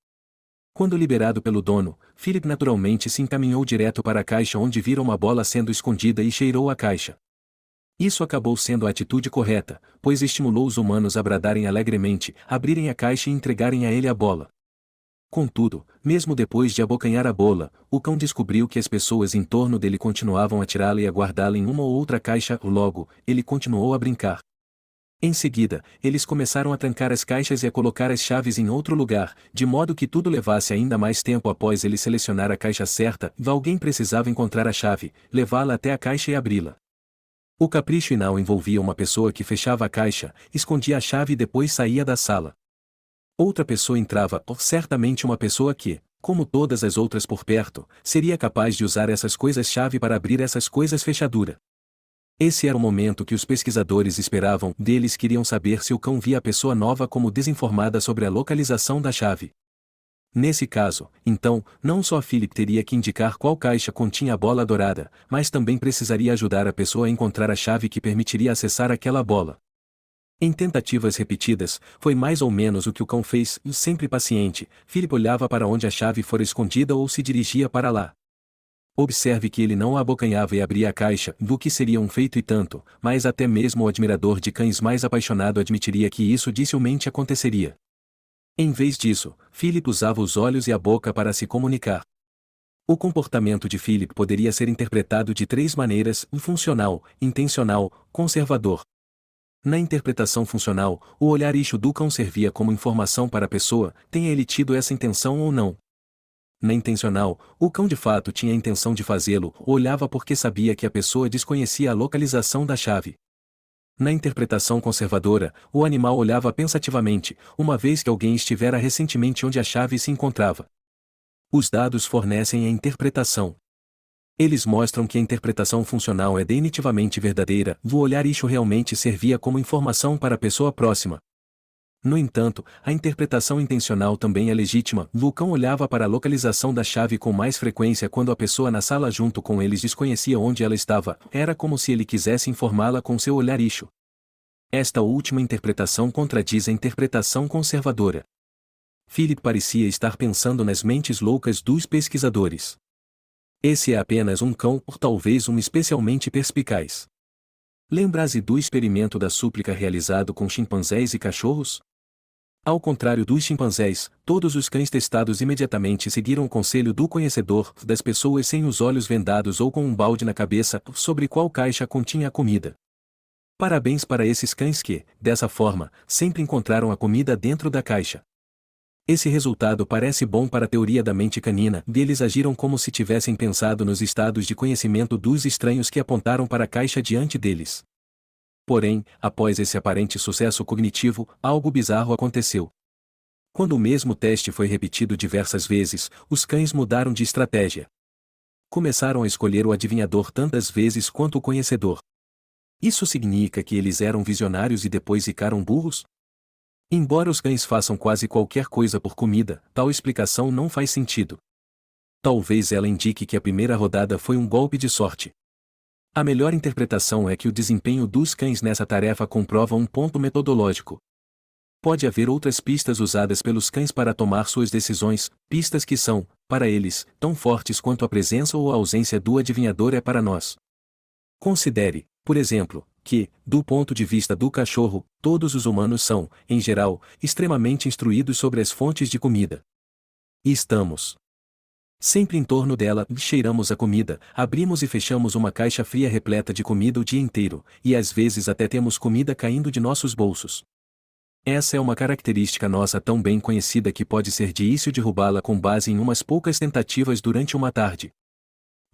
Quando liberado pelo dono, Philip naturalmente se encaminhou direto para a caixa onde vira uma bola sendo escondida e cheirou a caixa. Isso acabou sendo a atitude correta, pois estimulou os humanos a bradarem alegremente, abrirem a caixa e entregarem a ele a bola. Contudo, mesmo depois de abocanhar a bola, o cão descobriu que as pessoas em torno dele continuavam a tirá-la e a guardá-la em uma ou outra caixa, logo, ele continuou a brincar. Em seguida, eles começaram a trancar as caixas e a colocar as chaves em outro lugar, de modo que tudo levasse ainda mais tempo após ele selecionar a caixa certa, alguém precisava encontrar a chave, levá-la até a caixa e abri-la. O capricho final envolvia uma pessoa que fechava a caixa, escondia a chave e depois saía da sala. Outra pessoa entrava, ou certamente uma pessoa que, como todas as outras por perto, seria capaz de usar essas coisas-chave para abrir essas coisas-fechadura. Esse era o momento que os pesquisadores esperavam, deles queriam saber se o cão via a pessoa nova como desinformada sobre a localização da chave. Nesse caso, então, não só Philip teria que indicar qual caixa continha a bola dourada, mas também precisaria ajudar a pessoa a encontrar a chave que permitiria acessar aquela bola. Em tentativas repetidas, foi mais ou menos o que o cão fez, e sempre paciente, Philip olhava para onde a chave fora escondida ou se dirigia para lá. Observe que ele não a abocanhava e abria a caixa, do que seria um feito e tanto, mas até mesmo o admirador de cães mais apaixonado admitiria que isso dificilmente aconteceria. Em vez disso, Philip usava os olhos e a boca para se comunicar. O comportamento de Philip poderia ser interpretado de 3 maneiras: funcional, intencional, conservador. Na interpretação funcional, o olhar ixo do cão servia como informação para a pessoa, tenha ele tido essa intenção ou não. Na intencional, o cão de fato tinha a intenção de fazê-lo, olhava porque sabia que a pessoa desconhecia a localização da chave. Na interpretação conservadora, o animal olhava pensativamente, uma vez que alguém estivera recentemente onde a chave se encontrava. Os dados fornecem a interpretação. Eles mostram que a interpretação funcional é definitivamente verdadeira, o olhar isso realmente servia como informação para a pessoa próxima. No entanto, a interpretação intencional também é legítima. O cão olhava para a localização da chave com mais frequência quando a pessoa na sala junto com eles desconhecia onde ela estava, era como se ele quisesse informá-la com seu olhar isso. Esta última interpretação contradiz a interpretação conservadora. Philip parecia estar pensando nas mentes loucas dos pesquisadores. Esse é apenas um cão, ou talvez um especialmente perspicaz. Lembra-se do experimento da súplica realizado com chimpanzés e cachorros? Ao contrário dos chimpanzés, todos os cães testados imediatamente seguiram o conselho do conhecedor das pessoas sem os olhos vendados ou com um balde na cabeça sobre qual caixa continha a comida. Parabéns para esses cães que, dessa forma, sempre encontraram a comida dentro da caixa. Esse resultado parece bom para a teoria da mente canina, e eles agiram como se tivessem pensado nos estados de conhecimento dos estranhos que apontaram para a caixa diante deles. Porém, após esse aparente sucesso cognitivo, algo bizarro aconteceu. Quando o mesmo teste foi repetido diversas vezes, os cães mudaram de estratégia. Começaram a escolher o adivinhador tantas vezes quanto o conhecedor. Isso significa que eles eram visionários e depois ficaram burros? Embora os cães façam quase qualquer coisa por comida, tal explicação não faz sentido. Talvez ela indique que a primeira rodada foi um golpe de sorte. A melhor interpretação é que o desempenho dos cães nessa tarefa comprova um ponto metodológico. Pode haver outras pistas usadas pelos cães para tomar suas decisões, pistas que são, para eles, tão fortes quanto a presença ou a ausência do adivinhador é para nós. Considere, por exemplo, que, do ponto de vista do cachorro, todos os humanos são, em geral, extremamente instruídos sobre as fontes de comida. E estamos sempre em torno dela, cheiramos a comida, abrimos e fechamos uma caixa fria repleta de comida o dia inteiro, e às vezes até temos comida caindo de nossos bolsos. Essa é uma característica nossa tão bem conhecida que pode ser difícil derrubá-la com base em umas poucas tentativas durante uma tarde.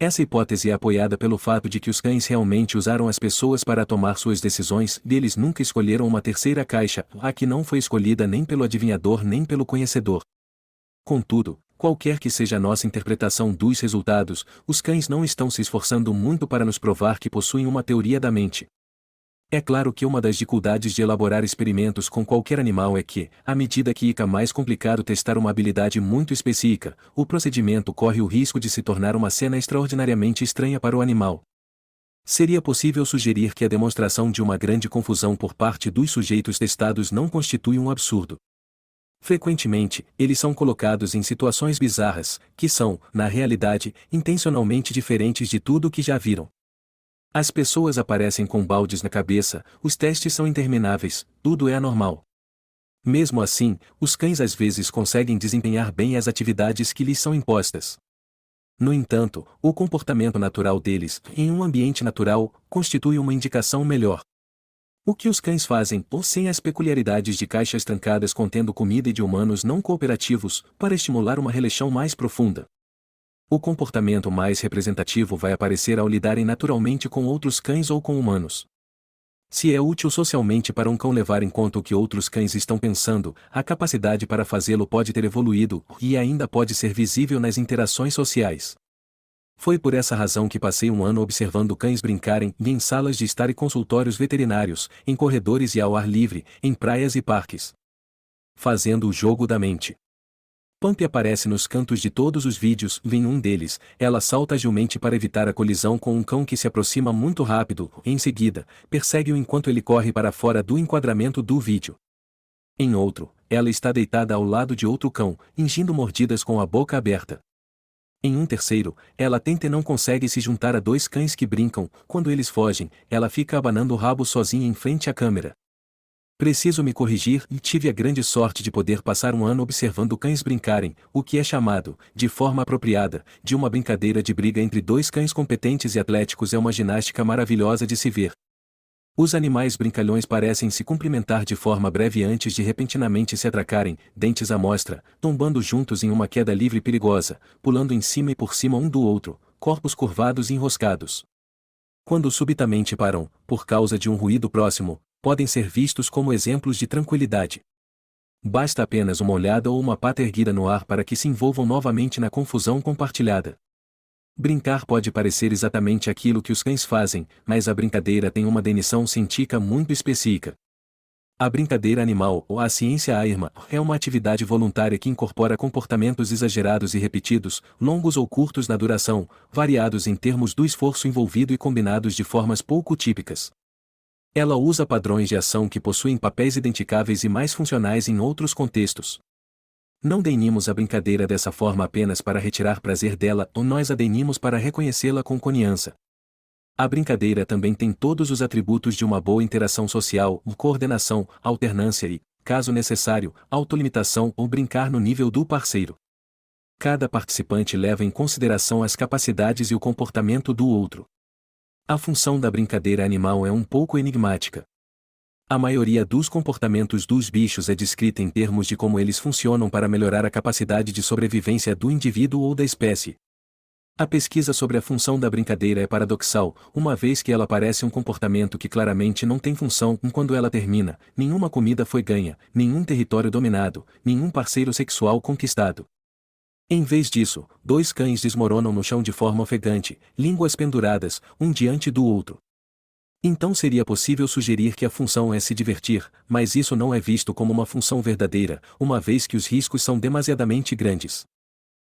Essa hipótese é apoiada pelo fato de que os cães realmente usaram as pessoas para tomar suas decisões, e eles nunca escolheram uma terceira caixa, a que não foi escolhida nem pelo adivinhador nem pelo conhecedor. Contudo, qualquer que seja a nossa interpretação dos resultados, os cães não estão se esforçando muito para nos provar que possuem uma teoria da mente. É claro que uma das dificuldades de elaborar experimentos com qualquer animal é que, à medida que fica mais complicado testar uma habilidade muito específica, o procedimento corre o risco de se tornar uma cena extraordinariamente estranha para o animal. Seria possível sugerir que a demonstração de uma grande confusão por parte dos sujeitos testados não constitui um absurdo. Frequentemente, eles são colocados em situações bizarras, que são, na realidade, intencionalmente diferentes de tudo o que já viram. As pessoas aparecem com baldes na cabeça, os testes são intermináveis, tudo é anormal. Mesmo assim, os cães às vezes conseguem desempenhar bem as atividades que lhes são impostas. No entanto, o comportamento natural deles, em um ambiente natural, constitui uma indicação melhor. O que os cães fazem, ou sem as peculiaridades de caixas trancadas contendo comida e de humanos não cooperativos, para estimular uma relação mais profunda? O comportamento mais representativo vai aparecer ao lidarem naturalmente com outros cães ou com humanos. Se é útil socialmente para um cão levar em conta o que outros cães estão pensando, a capacidade para fazê-lo pode ter evoluído, e ainda pode ser visível nas interações sociais. Foi por essa razão que passei um ano observando cães brincarem, em salas de estar e consultórios veterinários, em corredores e ao ar livre, em praias e parques. Fazendo o jogo da mente. Pumpy aparece nos cantos de todos os vídeos, em um deles, ela salta agilmente para evitar a colisão com um cão que se aproxima muito rápido, em seguida, persegue-o enquanto ele corre para fora do enquadramento do vídeo. Em outro, ela está deitada ao lado de outro cão, ingindo mordidas com a boca aberta. Em um terceiro, ela tenta e não consegue se juntar a dois cães que brincam, quando eles fogem, ela fica abanando o rabo sozinha em frente à câmera. Preciso me corrigir, e tive a grande sorte de poder passar um ano observando cães brincarem, o que é chamado, de forma apropriada, de uma brincadeira de briga entre dois cães competentes e atléticos é uma ginástica maravilhosa de se ver. Os animais brincalhões parecem se cumprimentar de forma breve antes de repentinamente se atracarem, dentes à mostra, tombando juntos em uma queda livre e perigosa, pulando em cima e por cima um do outro, corpos curvados e enroscados. Quando subitamente param, por causa de um ruído próximo, podem ser vistos como exemplos de tranquilidade. Basta apenas uma olhada ou uma pata erguida no ar para que se envolvam novamente na confusão compartilhada. Brincar pode parecer exatamente aquilo que os cães fazem, mas a brincadeira tem uma definição científica muito específica. A brincadeira animal, ou a ciência AIRMA, é uma atividade voluntária que incorpora comportamentos exagerados e repetidos, longos ou curtos na duração, variados em termos do esforço envolvido e combinados de formas pouco típicas. Ela usa padrões de ação que possuem papéis identificáveis e mais funcionais em outros contextos. Não definimos a brincadeira dessa forma apenas para retirar prazer dela, ou nós a definimos para reconhecê-la com confiança. A brincadeira também tem todos os atributos de uma boa interação social, coordenação, alternância e, caso necessário, autolimitação ou brincar no nível do parceiro. Cada participante leva em consideração as capacidades e o comportamento do outro. A função da brincadeira animal é um pouco enigmática. A maioria dos comportamentos dos bichos é descrita em termos de como eles funcionam para melhorar a capacidade de sobrevivência do indivíduo ou da espécie. A pesquisa sobre a função da brincadeira é paradoxal, uma vez que ela parece um comportamento que claramente não tem função. Quando ela termina, nenhuma comida foi ganha, nenhum território dominado, nenhum parceiro sexual conquistado. Em vez disso, dois cães desmoronam no chão de forma ofegante, línguas penduradas, um diante do outro. Então seria possível sugerir que a função é se divertir, mas isso não é visto como uma função verdadeira, uma vez que os riscos são demasiadamente grandes.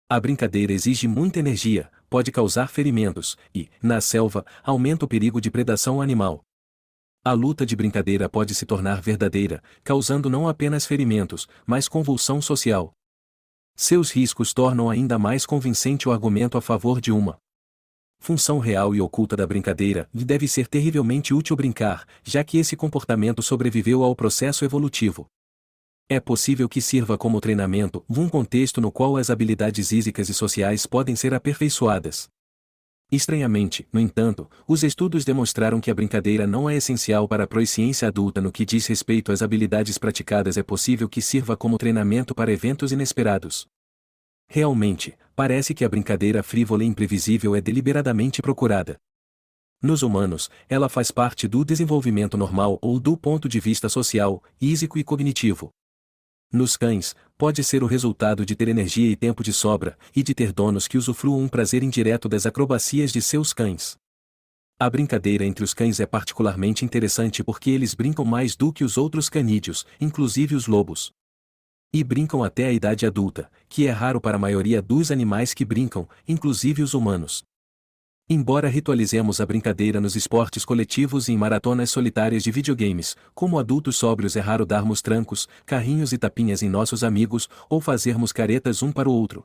A brincadeira exige muita energia, pode causar ferimentos, e, na selva, aumenta o perigo de predação animal. A luta de brincadeira pode se tornar verdadeira, causando não apenas ferimentos, mas convulsão social. Seus riscos tornam ainda mais convincente o argumento a favor de uma função real e oculta da brincadeira, e deve ser terrivelmente útil brincar, já que esse comportamento sobreviveu ao processo evolutivo. É possível que sirva como treinamento, um contexto no qual as habilidades físicas e sociais podem ser aperfeiçoadas. Estranhamente, no entanto, os estudos demonstraram que a brincadeira não é essencial para a proficiência adulta no que diz respeito às habilidades praticadas. É possível que sirva como treinamento para eventos inesperados. Realmente, parece que a brincadeira frívola e imprevisível é deliberadamente procurada. Nos humanos, ela faz parte do desenvolvimento normal ou do ponto de vista social, físico e cognitivo. Nos cães, pode ser o resultado de ter energia e tempo de sobra, e de ter donos que usufruam um prazer indireto das acrobacias de seus cães. A brincadeira entre os cães é particularmente interessante porque eles brincam mais do que os outros canídeos, inclusive os lobos. E brincam até a idade adulta, que é raro para a maioria dos animais que brincam, inclusive os humanos. Embora ritualizemos a brincadeira nos esportes coletivos e em maratonas solitárias de videogames, como adultos sóbrios é raro darmos trancos, carrinhos e tapinhas em nossos amigos, ou fazermos caretas um para o outro.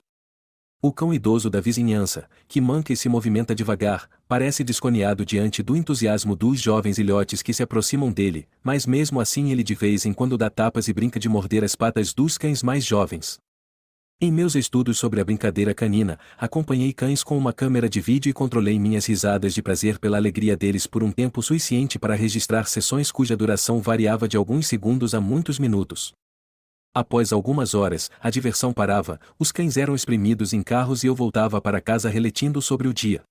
O cão idoso da vizinhança, que manca e se movimenta devagar, parece desconfiado diante do entusiasmo dos jovens ilhotes que se aproximam dele, mas mesmo assim ele de vez em quando dá tapas e brinca de morder as patas dos cães mais jovens. Em meus estudos sobre a brincadeira canina, acompanhei cães com uma câmera de vídeo e controlei minhas risadas de prazer pela alegria deles por um tempo suficiente para registrar sessões cuja duração variava de alguns segundos a muitos minutos. Após algumas horas, a diversão parava, os cães eram espremidos em carros e eu voltava para casa refletindo sobre o dia.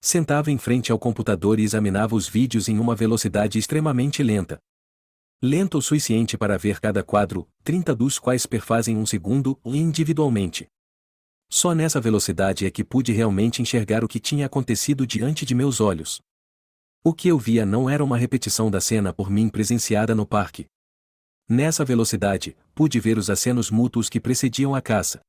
Sentava em frente ao computador e examinava os vídeos em uma velocidade extremamente lenta. Lento o suficiente para ver cada quadro, 30 dos quais perfazem um segundo, individualmente. Só nessa velocidade é que pude realmente enxergar o que tinha acontecido diante de meus olhos. O que eu via não era uma repetição da cena por mim presenciada no parque. Nessa velocidade, pude ver os acenos mútuos que precediam a caça.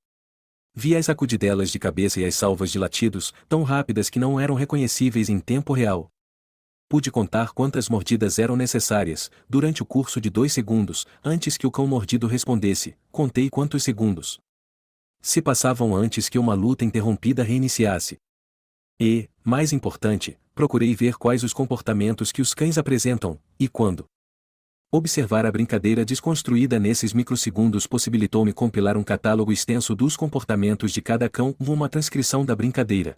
Vi as sacudidelas de cabeça e as salvas de latidos, tão rápidas que não eram reconhecíveis em tempo real. Pude contar quantas mordidas eram necessárias, durante o curso de 2 segundos, antes que o cão mordido respondesse, contei quantos segundos se passavam antes que uma luta interrompida reiniciasse. E, mais importante, procurei ver quais os comportamentos que os cães apresentam, e quando. Observar a brincadeira desconstruída nesses microsegundos possibilitou-me compilar um catálogo extenso dos comportamentos de cada cão, uma transcrição da brincadeira.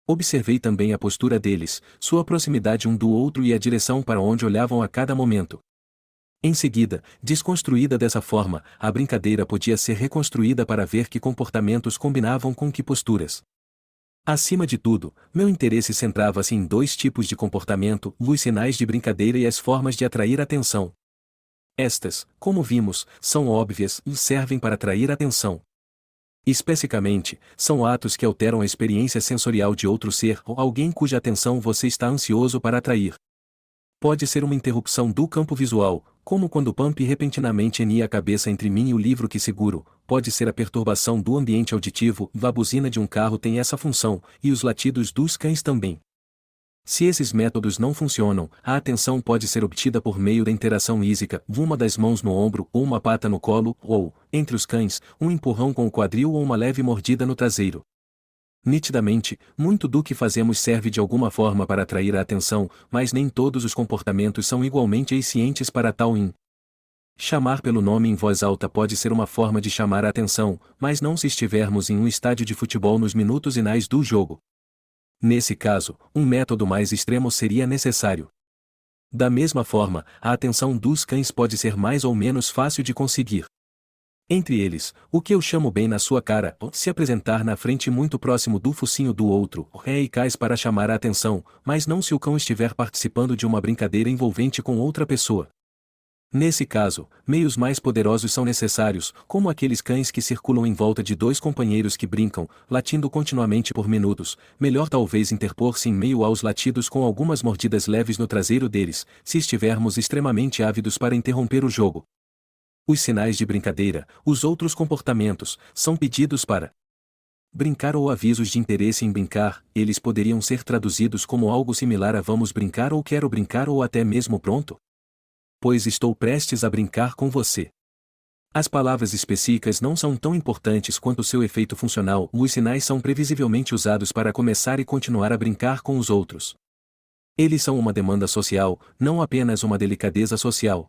Observei também a postura deles, sua proximidade um do outro e a direção para onde olhavam a cada momento. Em seguida, desconstruída dessa forma, a brincadeira podia ser reconstruída para ver que comportamentos combinavam com que posturas. Acima de tudo, meu interesse centrava-se em dois tipos de comportamento, os sinais de brincadeira e as formas de atrair atenção. Estas, como vimos, são óbvias e servem para atrair atenção. Especificamente, são atos que alteram a experiência sensorial de outro ser ou alguém cuja atenção você está ansioso para atrair. Pode ser uma interrupção do campo visual, como quando Pump repentinamente enia a cabeça entre mim e o livro que seguro, pode ser a perturbação do ambiente auditivo, a buzina de um carro tem essa função, e os latidos dos cães também. Se esses métodos não funcionam, a atenção pode ser obtida por meio da interação física, uma das mãos no ombro ou uma pata no colo, ou, entre os cães, um empurrão com o quadril ou uma leve mordida no traseiro. Nitidamente, muito do que fazemos serve de alguma forma para atrair a atenção, mas nem todos os comportamentos são igualmente eficientes para tal fim. Chamar pelo nome em voz alta pode ser uma forma de chamar a atenção, mas não se estivermos em um estádio de futebol nos minutos finais do jogo. Nesse caso, um método mais extremo seria necessário. Da mesma forma, a atenção dos cães pode ser mais ou menos fácil de conseguir. Entre eles, o que eu chamo bem na sua cara, se apresentar na frente muito próximo do focinho do outro, é eficaz para chamar a atenção, mas não se o cão estiver participando de uma brincadeira envolvente com outra pessoa. Nesse caso, meios mais poderosos são necessários, como aqueles cães que circulam em volta de dois companheiros que brincam, latindo continuamente por minutos. Melhor talvez interpor-se em meio aos latidos com algumas mordidas leves no traseiro deles, se estivermos extremamente ávidos para interromper o jogo. Os sinais de brincadeira, os outros comportamentos, são pedidos para brincar ou avisos de interesse em brincar, eles poderiam ser traduzidos como algo similar a vamos brincar ou quero brincar ou até mesmo pronto. Pois estou prestes a brincar com você. As palavras específicas não são tão importantes quanto seu efeito funcional, os sinais são previsivelmente usados para começar e continuar a brincar com os outros. Eles são uma demanda social, não apenas uma delicadeza social.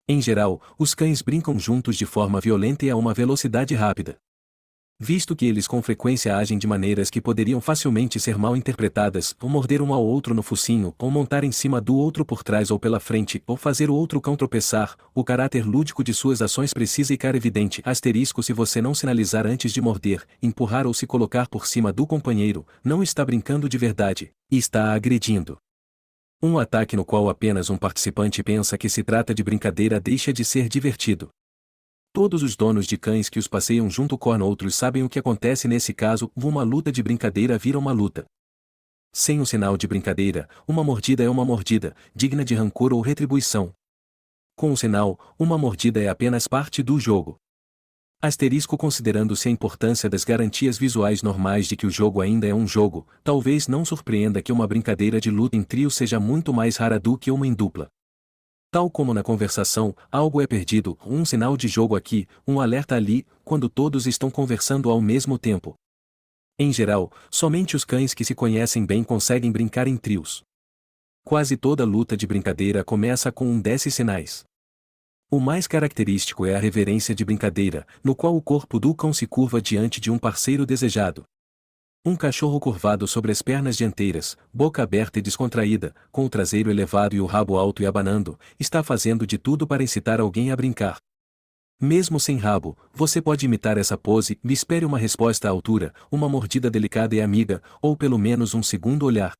Em geral, os cães brincam juntos de forma violenta e a uma velocidade rápida. Visto que eles com frequência agem de maneiras que poderiam facilmente ser mal interpretadas, ou morder um ao outro no focinho, ou montar em cima do outro por trás ou pela frente, ou fazer o outro cão tropeçar, o caráter lúdico de suas ações precisa ficar evidente. Asterisco se você não sinalizar antes de morder, empurrar ou se colocar por cima do companheiro, não está brincando de verdade, e está agredindo. Um ataque no qual apenas um participante pensa que se trata de brincadeira deixa de ser divertido. Todos os donos de cães que os passeiam junto com outros sabem o que acontece nesse caso, uma luta de brincadeira vira uma luta. Sem um sinal de brincadeira, uma mordida é uma mordida, digna de rancor ou retribuição. Com o sinal, uma mordida é apenas parte do jogo. Asterisco considerando-se a importância das garantias visuais normais de que o jogo ainda é um jogo, talvez não surpreenda que uma brincadeira de luta em trio seja muito mais rara do que uma em dupla. Tal como na conversação, algo é perdido, um sinal de jogo aqui, um alerta ali, quando todos estão conversando ao mesmo tempo. Em geral, somente os cães que se conhecem bem conseguem brincar em trios. Quase toda luta de brincadeira começa com um desses sinais. O mais característico é a reverência de brincadeira, no qual o corpo do cão se curva diante de um parceiro desejado. Um cachorro curvado sobre as pernas dianteiras, boca aberta e descontraída, com o traseiro elevado e o rabo alto e abanando, está fazendo de tudo para incitar alguém a brincar. Mesmo sem rabo, você pode imitar essa pose e espere uma resposta à altura, uma mordida delicada e amiga, ou pelo menos um segundo olhar.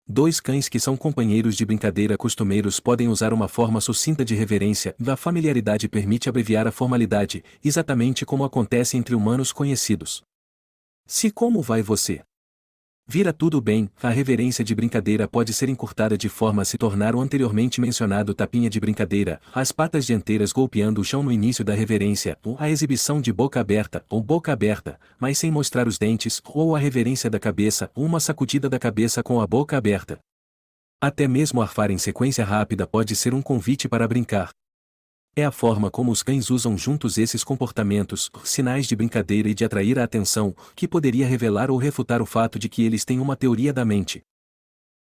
Dois cães que são companheiros de brincadeira costumeiros podem usar uma forma sucinta de reverência, a familiaridade permite abreviar a formalidade, exatamente como acontece entre humanos conhecidos. Se como vai você? Vira tudo bem, a reverência de brincadeira pode ser encurtada de forma a se tornar o anteriormente mencionado tapinha de brincadeira, as patas dianteiras golpeando o chão no início da reverência, ou a exibição de boca aberta, ou boca aberta, mas sem mostrar os dentes, ou a reverência da cabeça, ou uma sacudida da cabeça com a boca aberta. Até mesmo arfar em sequência rápida pode ser um convite para brincar. É a forma como os cães usam juntos esses comportamentos, sinais de brincadeira e de atrair a atenção, que poderia revelar ou refutar o fato de que eles têm uma teoria da mente.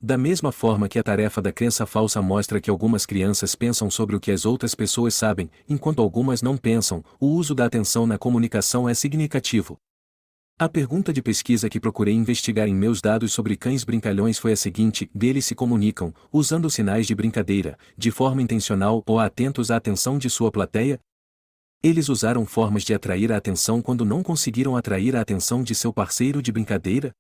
Da mesma forma que a tarefa da crença falsa mostra que algumas crianças pensam sobre o que as outras pessoas sabem, enquanto algumas não pensam, o uso da atenção na comunicação é significativo. A pergunta de pesquisa que procurei investigar em meus dados sobre cães brincalhões foi a seguinte: eles se comunicam, usando sinais de brincadeira, de forma intencional ou atentos à atenção de sua plateia? Eles usaram formas de atrair a atenção quando não conseguiram atrair a atenção de seu parceiro de brincadeira?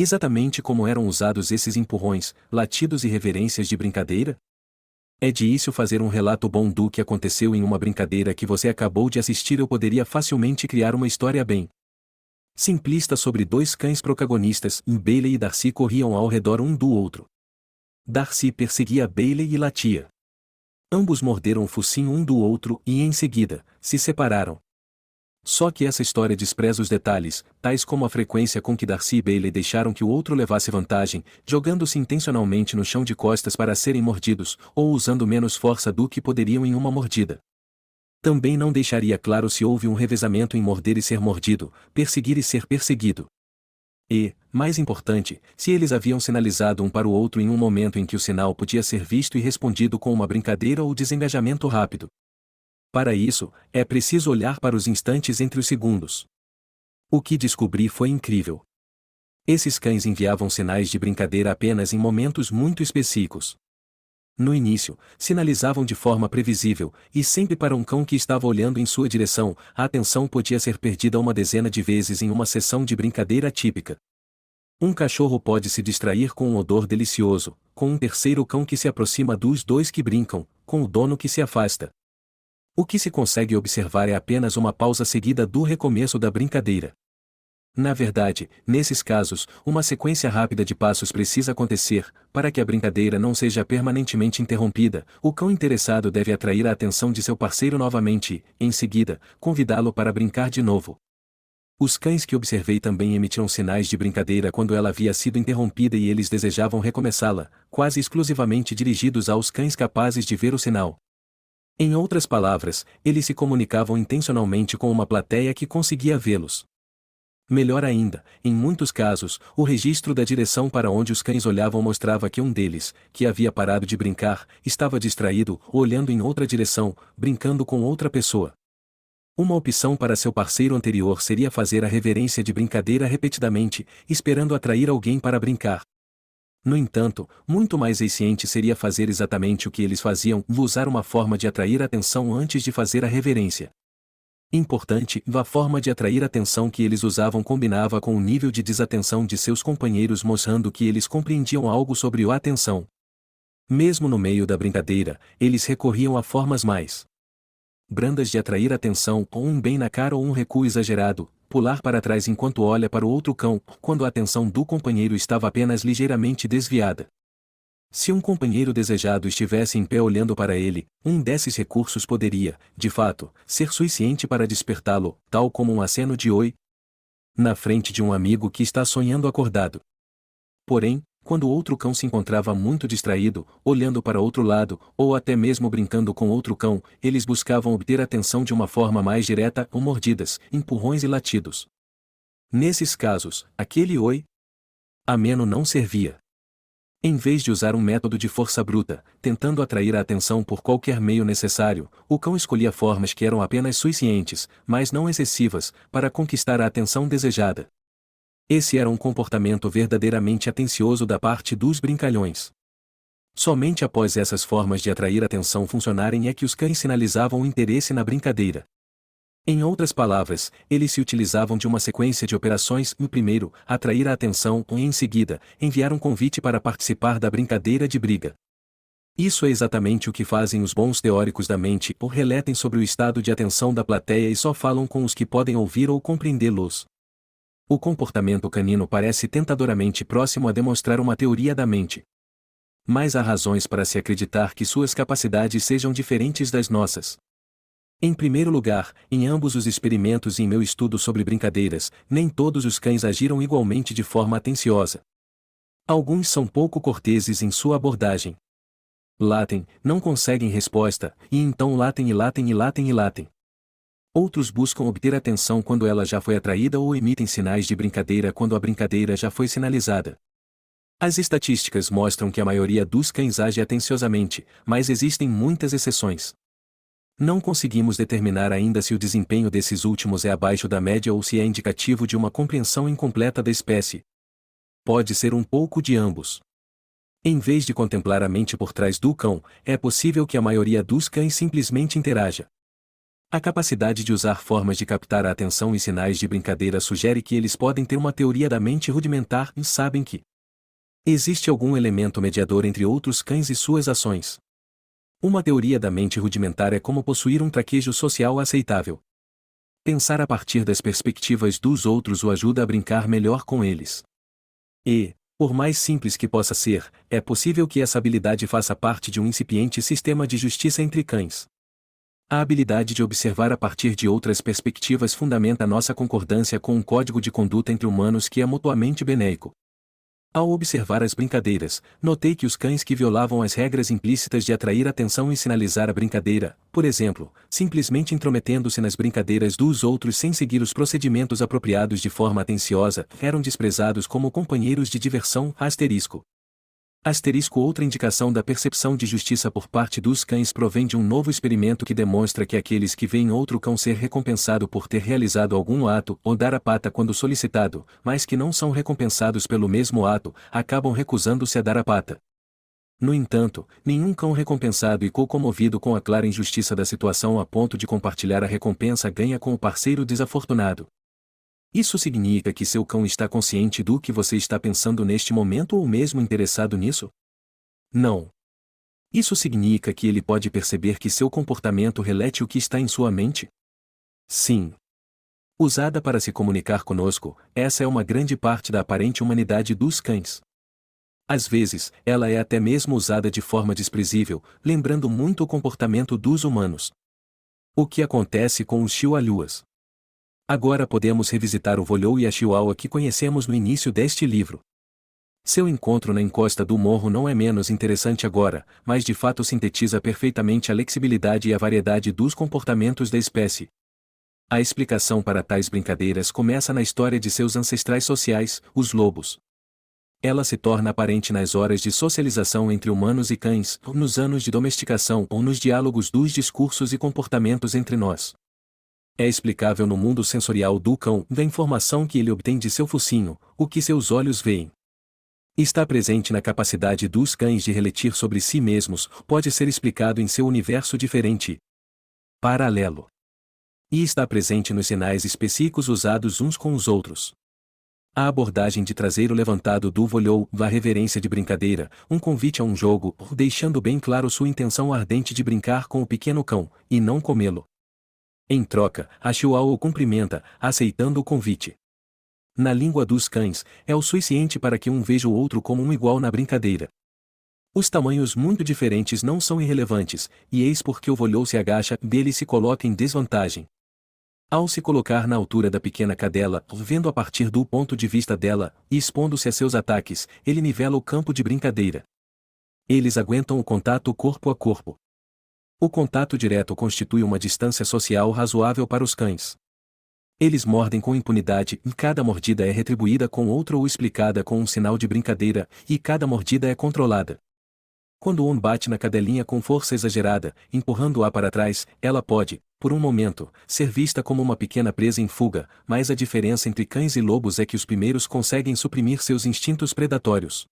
Exatamente como eram usados esses empurrões, latidos e reverências de brincadeira? É difícil fazer um relato bom do que aconteceu em uma brincadeira que você acabou de assistir. Eu poderia facilmente criar uma história bem simplista sobre dois cães protagonistas. Bailey e Darcy corriam ao redor um do outro. Darcy perseguia Bailey e latia. Ambos morderam o focinho um do outro e, em seguida, se separaram. Só que essa história despreza os detalhes, tais como a frequência com que Darcy e Bailey deixaram que o outro levasse vantagem, jogando-se intencionalmente no chão de costas para serem mordidos, ou usando menos força do que poderiam em uma mordida. Também não deixaria claro se houve um revezamento em morder e ser mordido, perseguir e ser perseguido. E, mais importante, se eles haviam sinalizado um para o outro em um momento em que o sinal podia ser visto e respondido com uma brincadeira ou desengajamento rápido. Para isso, é preciso olhar para os instantes entre os segundos. O que descobri foi incrível. Esses cães enviavam sinais de brincadeira apenas em momentos muito específicos. No início, sinalizavam de forma previsível, e sempre para um cão que estava olhando em sua direção. A atenção podia ser perdida uma dezena de vezes em uma sessão de brincadeira típica. Um cachorro pode se distrair com um odor delicioso, com um terceiro cão que se aproxima dos dois que brincam, com o dono que se afasta. O que se consegue observar é apenas uma pausa seguida do recomeço da brincadeira. Na verdade, nesses casos, uma sequência rápida de passos precisa acontecer. Para que a brincadeira não seja permanentemente interrompida, o cão interessado deve atrair a atenção de seu parceiro novamente e, em seguida, convidá-lo para brincar de novo. Os cães que observei também emitiram sinais de brincadeira quando ela havia sido interrompida e eles desejavam recomeçá-la, quase exclusivamente dirigidos aos cães capazes de ver o sinal. Em outras palavras, eles se comunicavam intencionalmente com uma plateia que conseguia vê-los. Melhor ainda, em muitos casos, o registro da direção para onde os cães olhavam mostrava que um deles, que havia parado de brincar, estava distraído, olhando em outra direção, brincando com outra pessoa. Uma opção para seu parceiro anterior seria fazer a reverência de brincadeira repetidamente, esperando atrair alguém para brincar. No entanto, muito mais eficiente seria fazer exatamente o que eles faziam, usar uma forma de atrair atenção antes de fazer a reverência. Importante, a forma de atrair atenção que eles usavam combinava com o nível de desatenção de seus companheiros, mostrando que eles compreendiam algo sobre a atenção. Mesmo no meio da brincadeira, eles recorriam a formas mais brandas de atrair atenção, ou um bem na cara ou um recuo exagerado, pular para trás enquanto olha para o outro cão, quando a atenção do companheiro estava apenas ligeiramente desviada. Se um companheiro desejado estivesse em pé olhando para ele, um desses recursos poderia, de fato, ser suficiente para despertá-lo, tal como um aceno de oi na frente de um amigo que está sonhando acordado. Porém, quando outro cão se encontrava muito distraído, olhando para outro lado, ou até mesmo brincando com outro cão, eles buscavam obter atenção de uma forma mais direta, com mordidas, empurrões e latidos. Nesses casos, aquele oi ameno não servia. Em vez de usar um método de força bruta, tentando atrair a atenção por qualquer meio necessário, o cão escolhia formas que eram apenas suficientes, mas não excessivas, para conquistar a atenção desejada. Esse era um comportamento verdadeiramente atencioso da parte dos brincalhões. Somente após essas formas de atrair atenção funcionarem é que os cães sinalizavam interesse na brincadeira. Em outras palavras, eles se utilizavam de uma sequência de operações: no primeiro, atrair a atenção, e em seguida, enviar um convite para participar da brincadeira de briga. Isso é exatamente o que fazem os bons teóricos da mente, ou relatem sobre o estado de atenção da plateia e só falam com os que podem ouvir ou compreendê-los. O comportamento canino parece tentadoramente próximo a demonstrar uma teoria da mente. Mas há razões para se acreditar que suas capacidades sejam diferentes das nossas. Em primeiro lugar, em ambos os experimentos e em meu estudo sobre brincadeiras, nem todos os cães agiram igualmente de forma atenciosa. Alguns são pouco corteses em sua abordagem. Latem, não conseguem resposta, e então latem e latem e latem e latem. Outros buscam obter atenção quando ela já foi atraída ou emitem sinais de brincadeira quando a brincadeira já foi sinalizada. As estatísticas mostram que a maioria dos cães age atenciosamente, mas existem muitas exceções. Não conseguimos determinar ainda se o desempenho desses últimos é abaixo da média ou se é indicativo de uma compreensão incompleta da espécie. Pode ser um pouco de ambos. Em vez de contemplar a mente por trás do cão, é possível que a maioria dos cães simplesmente interaja. A capacidade de usar formas de captar a atenção e sinais de brincadeira sugere que eles podem ter uma teoria da mente rudimentar e sabem que existe algum elemento mediador entre outros cães e suas ações. Uma teoria da mente rudimentar é como possuir um traquejo social aceitável. Pensar a partir das perspectivas dos outros o ajuda a brincar melhor com eles. E, por mais simples que possa ser, é possível que essa habilidade faça parte de um incipiente sistema de justiça entre cães. A habilidade de observar a partir de outras perspectivas fundamenta nossa concordância com um código de conduta entre humanos que é mutuamente benéfico. Ao observar as brincadeiras, notei que os cães que violavam as regras implícitas de atrair atenção e sinalizar a brincadeira, por exemplo, simplesmente intrometendo-se nas brincadeiras dos outros sem seguir os procedimentos apropriados de forma atenciosa, eram desprezados como companheiros de diversão. Outra indicação da percepção de justiça por parte dos cães provém de um novo experimento que demonstra que aqueles que veem outro cão ser recompensado por ter realizado algum ato ou dar a pata quando solicitado, mas que não são recompensados pelo mesmo ato, acabam recusando-se a dar a pata. No entanto, nenhum cão recompensado e comovido com a clara injustiça da situação a ponto de compartilhar a recompensa ganha com o parceiro desafortunado. Isso significa que seu cão está consciente do que você está pensando neste momento ou mesmo interessado nisso? Não. Isso significa que ele pode perceber que seu comportamento reflete o que está em sua mente? Sim. Usada para se comunicar conosco, essa é uma grande parte da aparente humanidade dos cães. Às vezes, ela é até mesmo usada de forma desprezível, lembrando muito o comportamento dos humanos. O que acontece com os chihuahuas? Agora podemos revisitar o Volou e a Chihuahua que conhecemos no início deste livro. Seu encontro na encosta do morro não é menos interessante agora, mas de fato sintetiza perfeitamente a flexibilidade e a variedade dos comportamentos da espécie. A explicação para tais brincadeiras começa na história de seus ancestrais sociais, os lobos. Ela se torna aparente nas horas de socialização entre humanos e cães, nos anos de domesticação ou nos diálogos dos discursos e comportamentos entre nós. É explicável no mundo sensorial do cão, da informação que ele obtém de seu focinho, o que seus olhos veem. Está presente na capacidade dos cães de refletir sobre si mesmos, pode ser explicado em seu universo diferente, paralelo. E está presente nos sinais específicos usados uns com os outros. A abordagem de traseiro levantado do Volou, a reverência de brincadeira, um convite a um jogo, deixando bem claro sua intenção ardente de brincar com o pequeno cão, e não comê-lo. Em troca, a Chihuahua o cumprimenta, aceitando o convite. Na língua dos cães, é o suficiente para que um veja o outro como um igual na brincadeira. Os tamanhos muito diferentes não são irrelevantes, e eis porque o Volou se agacha dele e se coloca em desvantagem. Ao se colocar na altura da pequena cadela, vendo a partir do ponto de vista dela, e expondo-se a seus ataques, ele nivela o campo de brincadeira. Eles aguentam o contato corpo a corpo. O contato direto constitui uma distância social razoável para os cães. Eles mordem com impunidade, e cada mordida é retribuída com outra ou explicada com um sinal de brincadeira, e cada mordida é controlada. Quando um bate na cadelinha com força exagerada, empurrando-a para trás, ela pode, por um momento, ser vista como uma pequena presa em fuga, mas a diferença entre cães e lobos é que os primeiros conseguem suprimir seus instintos predatórios.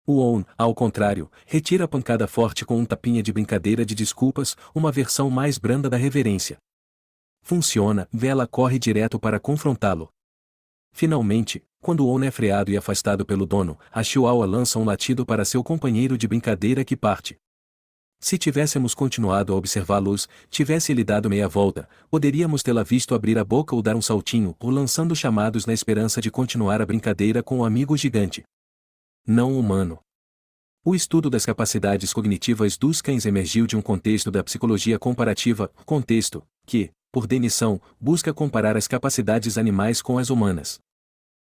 O On, ao contrário, retira a pancada forte com um tapinha de brincadeira de desculpas, uma versão mais branda da reverência. Funciona, ela corre direto para confrontá-lo. Finalmente, quando o On é freado e afastado pelo dono, a Chihuahua lança um latido para seu companheiro de brincadeira que parte. Se tivéssemos continuado a observá-los, tivesse ele dado meia volta, poderíamos tê-la visto abrir a boca ou dar um saltinho, ou lançando chamados na esperança de continuar a brincadeira com o amigo gigante. Não humano. O estudo das capacidades cognitivas dos cães emergiu de um contexto da psicologia comparativa, contexto que, por definição, busca comparar as capacidades animais com as humanas.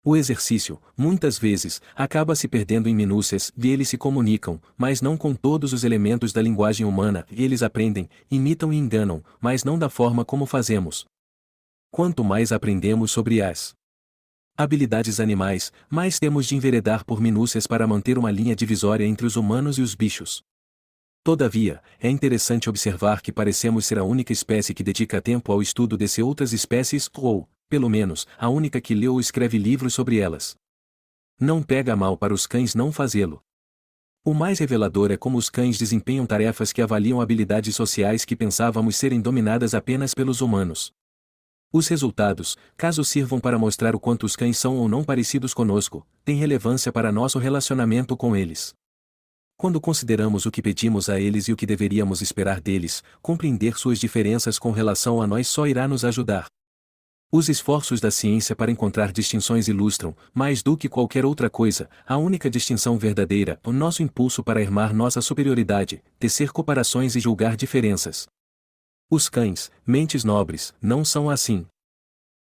O exercício, muitas vezes, acaba se perdendo em minúcias, e eles se comunicam, mas não com todos os elementos da linguagem humana, e eles aprendem, imitam e enganam, mas não da forma como fazemos. Quanto mais aprendemos sobre as habilidades animais, mais temos de enveredar por minúcias para manter uma linha divisória entre os humanos e os bichos. Todavia, é interessante observar que parecemos ser a única espécie que dedica tempo ao estudo de outras espécies, ou, pelo menos, a única que lê ou escreve livros sobre elas. Não pega mal para os cães não fazê-lo. O mais revelador é como os cães desempenham tarefas que avaliam habilidades sociais que pensávamos serem dominadas apenas pelos humanos. Os resultados, caso sirvam para mostrar o quanto os cães são ou não parecidos conosco, têm relevância para nosso relacionamento com eles. Quando consideramos o que pedimos a eles e o que deveríamos esperar deles, compreender suas diferenças com relação a nós só irá nos ajudar. Os esforços da ciência para encontrar distinções ilustram, mais do que qualquer outra coisa, a única distinção verdadeira, o nosso impulso para ermar nossa superioridade, tecer comparações e julgar diferenças. Os cães, mentes nobres, não são assim.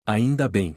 Ainda bem.